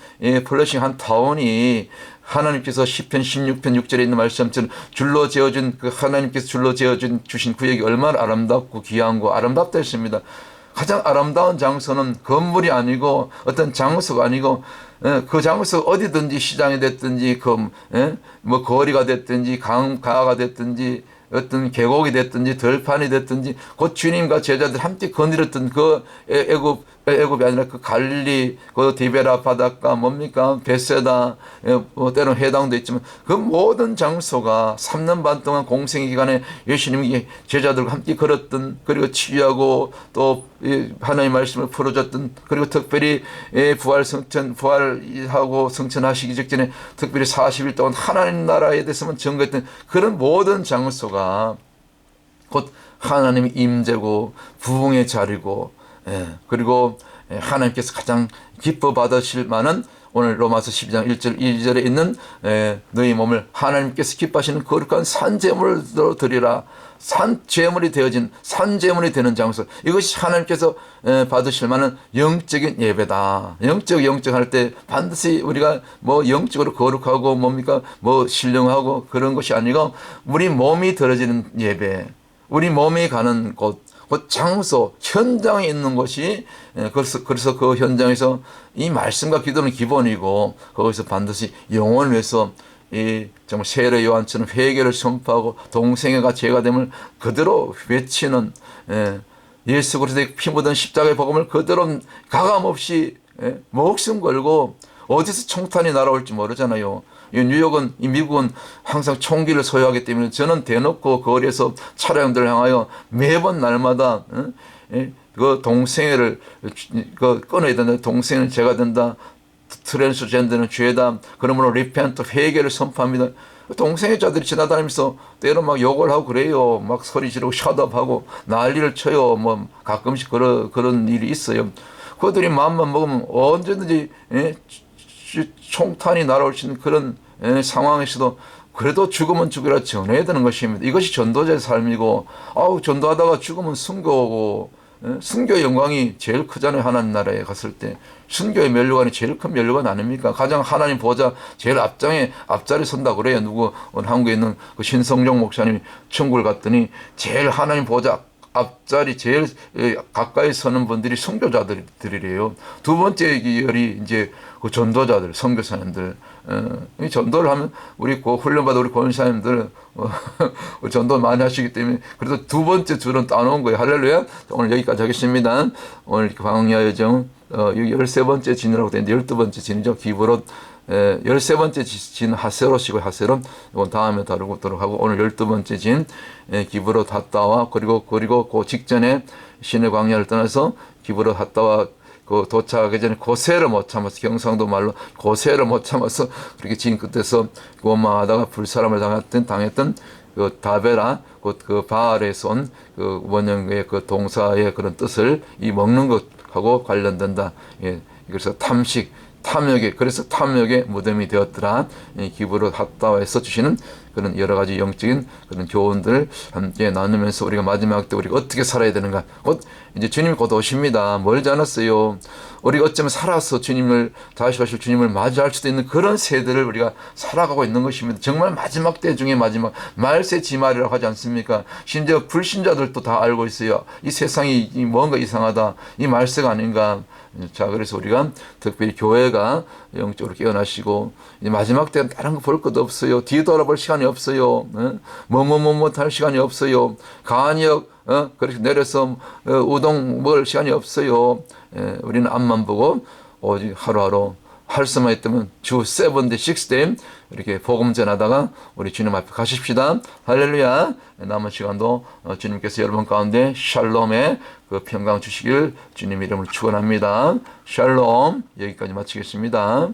플러싱 한 타운이 하나님께서 시편 16편 6절에 있는 말씀처럼 줄로 지어준 그 하나님께서 줄로 지어준 주신 구역이 얼마나 아름답고 귀한고 아름답다 했습니다. 가장 아름다운 장소는 건물이 아니고 어떤 장소가 아니고 그 장소 어디든지 시장이 됐든지 뭐 거리가 됐든지 강가가 됐든지 어떤 계곡이 됐든지 들판이 됐든지 곧 주님과 제자들 함께 거닐었던 그 애굽이 아니라 그 갈릴리 그 디베라 바닷가 뭡니까 베세다 뭐 때로는 해당도 있지만 그 모든 장소가 3년 반 동안 공생의 기간에 예수님이 제자들과 함께 걸었던 그리고 치유하고 또 하나님의 말씀을 풀어줬던 그리고 특별히 부활하고 성천하시기 직전에 특별히 40일 동안 하나님 나라에 대해서만 증거했던 그런 모든 장소가 곧 하나님의 임재고 부흥의 자리고 그리고 하나님께서 가장 기뻐 받으실 만한 오늘 로마서 12장 1절 2절에 있는 너희 몸을 하나님께서 기뻐하시는 거룩한 산제물로 드리라. 산제물이 되는 장소. 이것이 하나님께서 받으실 만한 영적인 예배다. 영적 할 때 반드시 우리가 뭐 영적으로 거룩하고 뭡니까 뭐 신령하고 그런 것이 아니고 우리 몸이 들어지는 예배, 우리 몸이 가는 곳, 그 장소, 현장에 있는 것이 그래서 그 현장에서 이 말씀과 기도는 기본이고 거기서 반드시 영혼을 위해서 이 정말 세례 요한처럼 회개를 선포하고 동생애가 죄가 됨을 그대로 외치는 예수 그리스도의 피 묻은 십자가의 복음을 그대로 가감없이 목숨 걸고 어디서 총탄이 날아올지 모르잖아요. 이 뉴욕은 이 미국은 항상 총기를 소유하기 때문에 저는 대놓고 거리에서 차량들을 향하여 매번 날마다 그 동생애를 끊어야 된다. 동생은 죄가 된다. 트랜스젠더는 죄다. 그러므로 리펜트 회개를 선포합니다. 동생의 자들이 지나다니면서 때로 막 욕을 하고 그래요. 막 소리 지르고 샷업하고 난리를 쳐요. 뭐 가끔씩 그런 일이 있어요. 그들이 마음만 먹으면 언제든지 총탄이 날아올 수 있는 그런 상황에서도 그래도 죽으면 죽으라 전해야 되는 것입니다. 이것이 전도자의 삶이고, 전도하다가 죽으면 순교고, 순교의 영광이 제일 크잖아요. 하나님 나라에 갔을 때. 순교의 면류관이 제일 큰 면류관 아닙니까? 가장 하나님 보좌 제일 앞자리 선다 그래요. 한국에 있는 그 신성종 목사님이 천국을 갔더니 제일 하나님 보좌 앞자리 제일 가까이 서는 분들이 선교자들이래요. 두 번째 열이 이제 그 전도자들, 선교사님들. 이 전도를 하면 우리 훈련받은 우리 권사님들 전도 많이 하시기 때문에 그래도 두 번째 줄은 따놓은 거예요. 할렐루야. 오늘 여기까지 하겠습니다. 오늘 광야 여정 13번째 진이라고 되는데 12번째 진이죠. 기브롯 13번째 진 하세롯이고 하세롯 이건 다음에 다루도록 하고 오늘 12번째 진 기브롯 핫다와 그리고 그 직전에 시내 광야를 떠나서 기브롯 핫다와 그 도착하기 전에 고세를 못 참아서 경상도 말로 고세를 못 참아서 그렇게 진 끝에서 원망하다가 불사람을 당했던 그 다베라 그 바알에서 온 그 원형의 그 동사의 그런 뜻을 이 먹는 것하고 관련된다. 예. 그래서 탐욕의 그래서 탐욕의 무덤이 되었더라. 기브롯 핫다와에서 주시는 그런 여러 가지 영적인 그런 교훈들을 함께 나누면서 우리가 마지막 때 우리가 어떻게 살아야 되는가. 이제 주님이 곧 오십니다. 멀지 않았어요. 우리가 어쩌면 살아서 주님을 다시 오실 주님을 맞이할 수도 있는 그런 세대를 우리가 살아가고 있는 것입니다. 정말 마지막 때 중에 마지막 말세 지말이라고 하지 않습니까? 심지어 불신자들도 다 알고 있어요. 이 세상이 뭔가 이상하다. 이 말세가 아닌가. 자, 그래서 우리가 특별히 교회가 영적으로 깨어나시고 이제 마지막 때는 다른 거 볼 것도 없어요. 뒤돌아볼 시간이 없어요. 할 시간이 없어요. 간역 그렇게 내려서 우동 먹을 시간이 없어요. 우리는 앞만 보고 오직 하루하루 할 수만 있다면 주 7day, 6day 이렇게 복음 전하다가 우리 주님 앞에 가십시다. 할렐루야. 남은 시간도 주님께서 여러분 가운데 샬롬의 그 평강 주시길 주님 이름으로 축원합니다. 샬롬. 여기까지 마치겠습니다.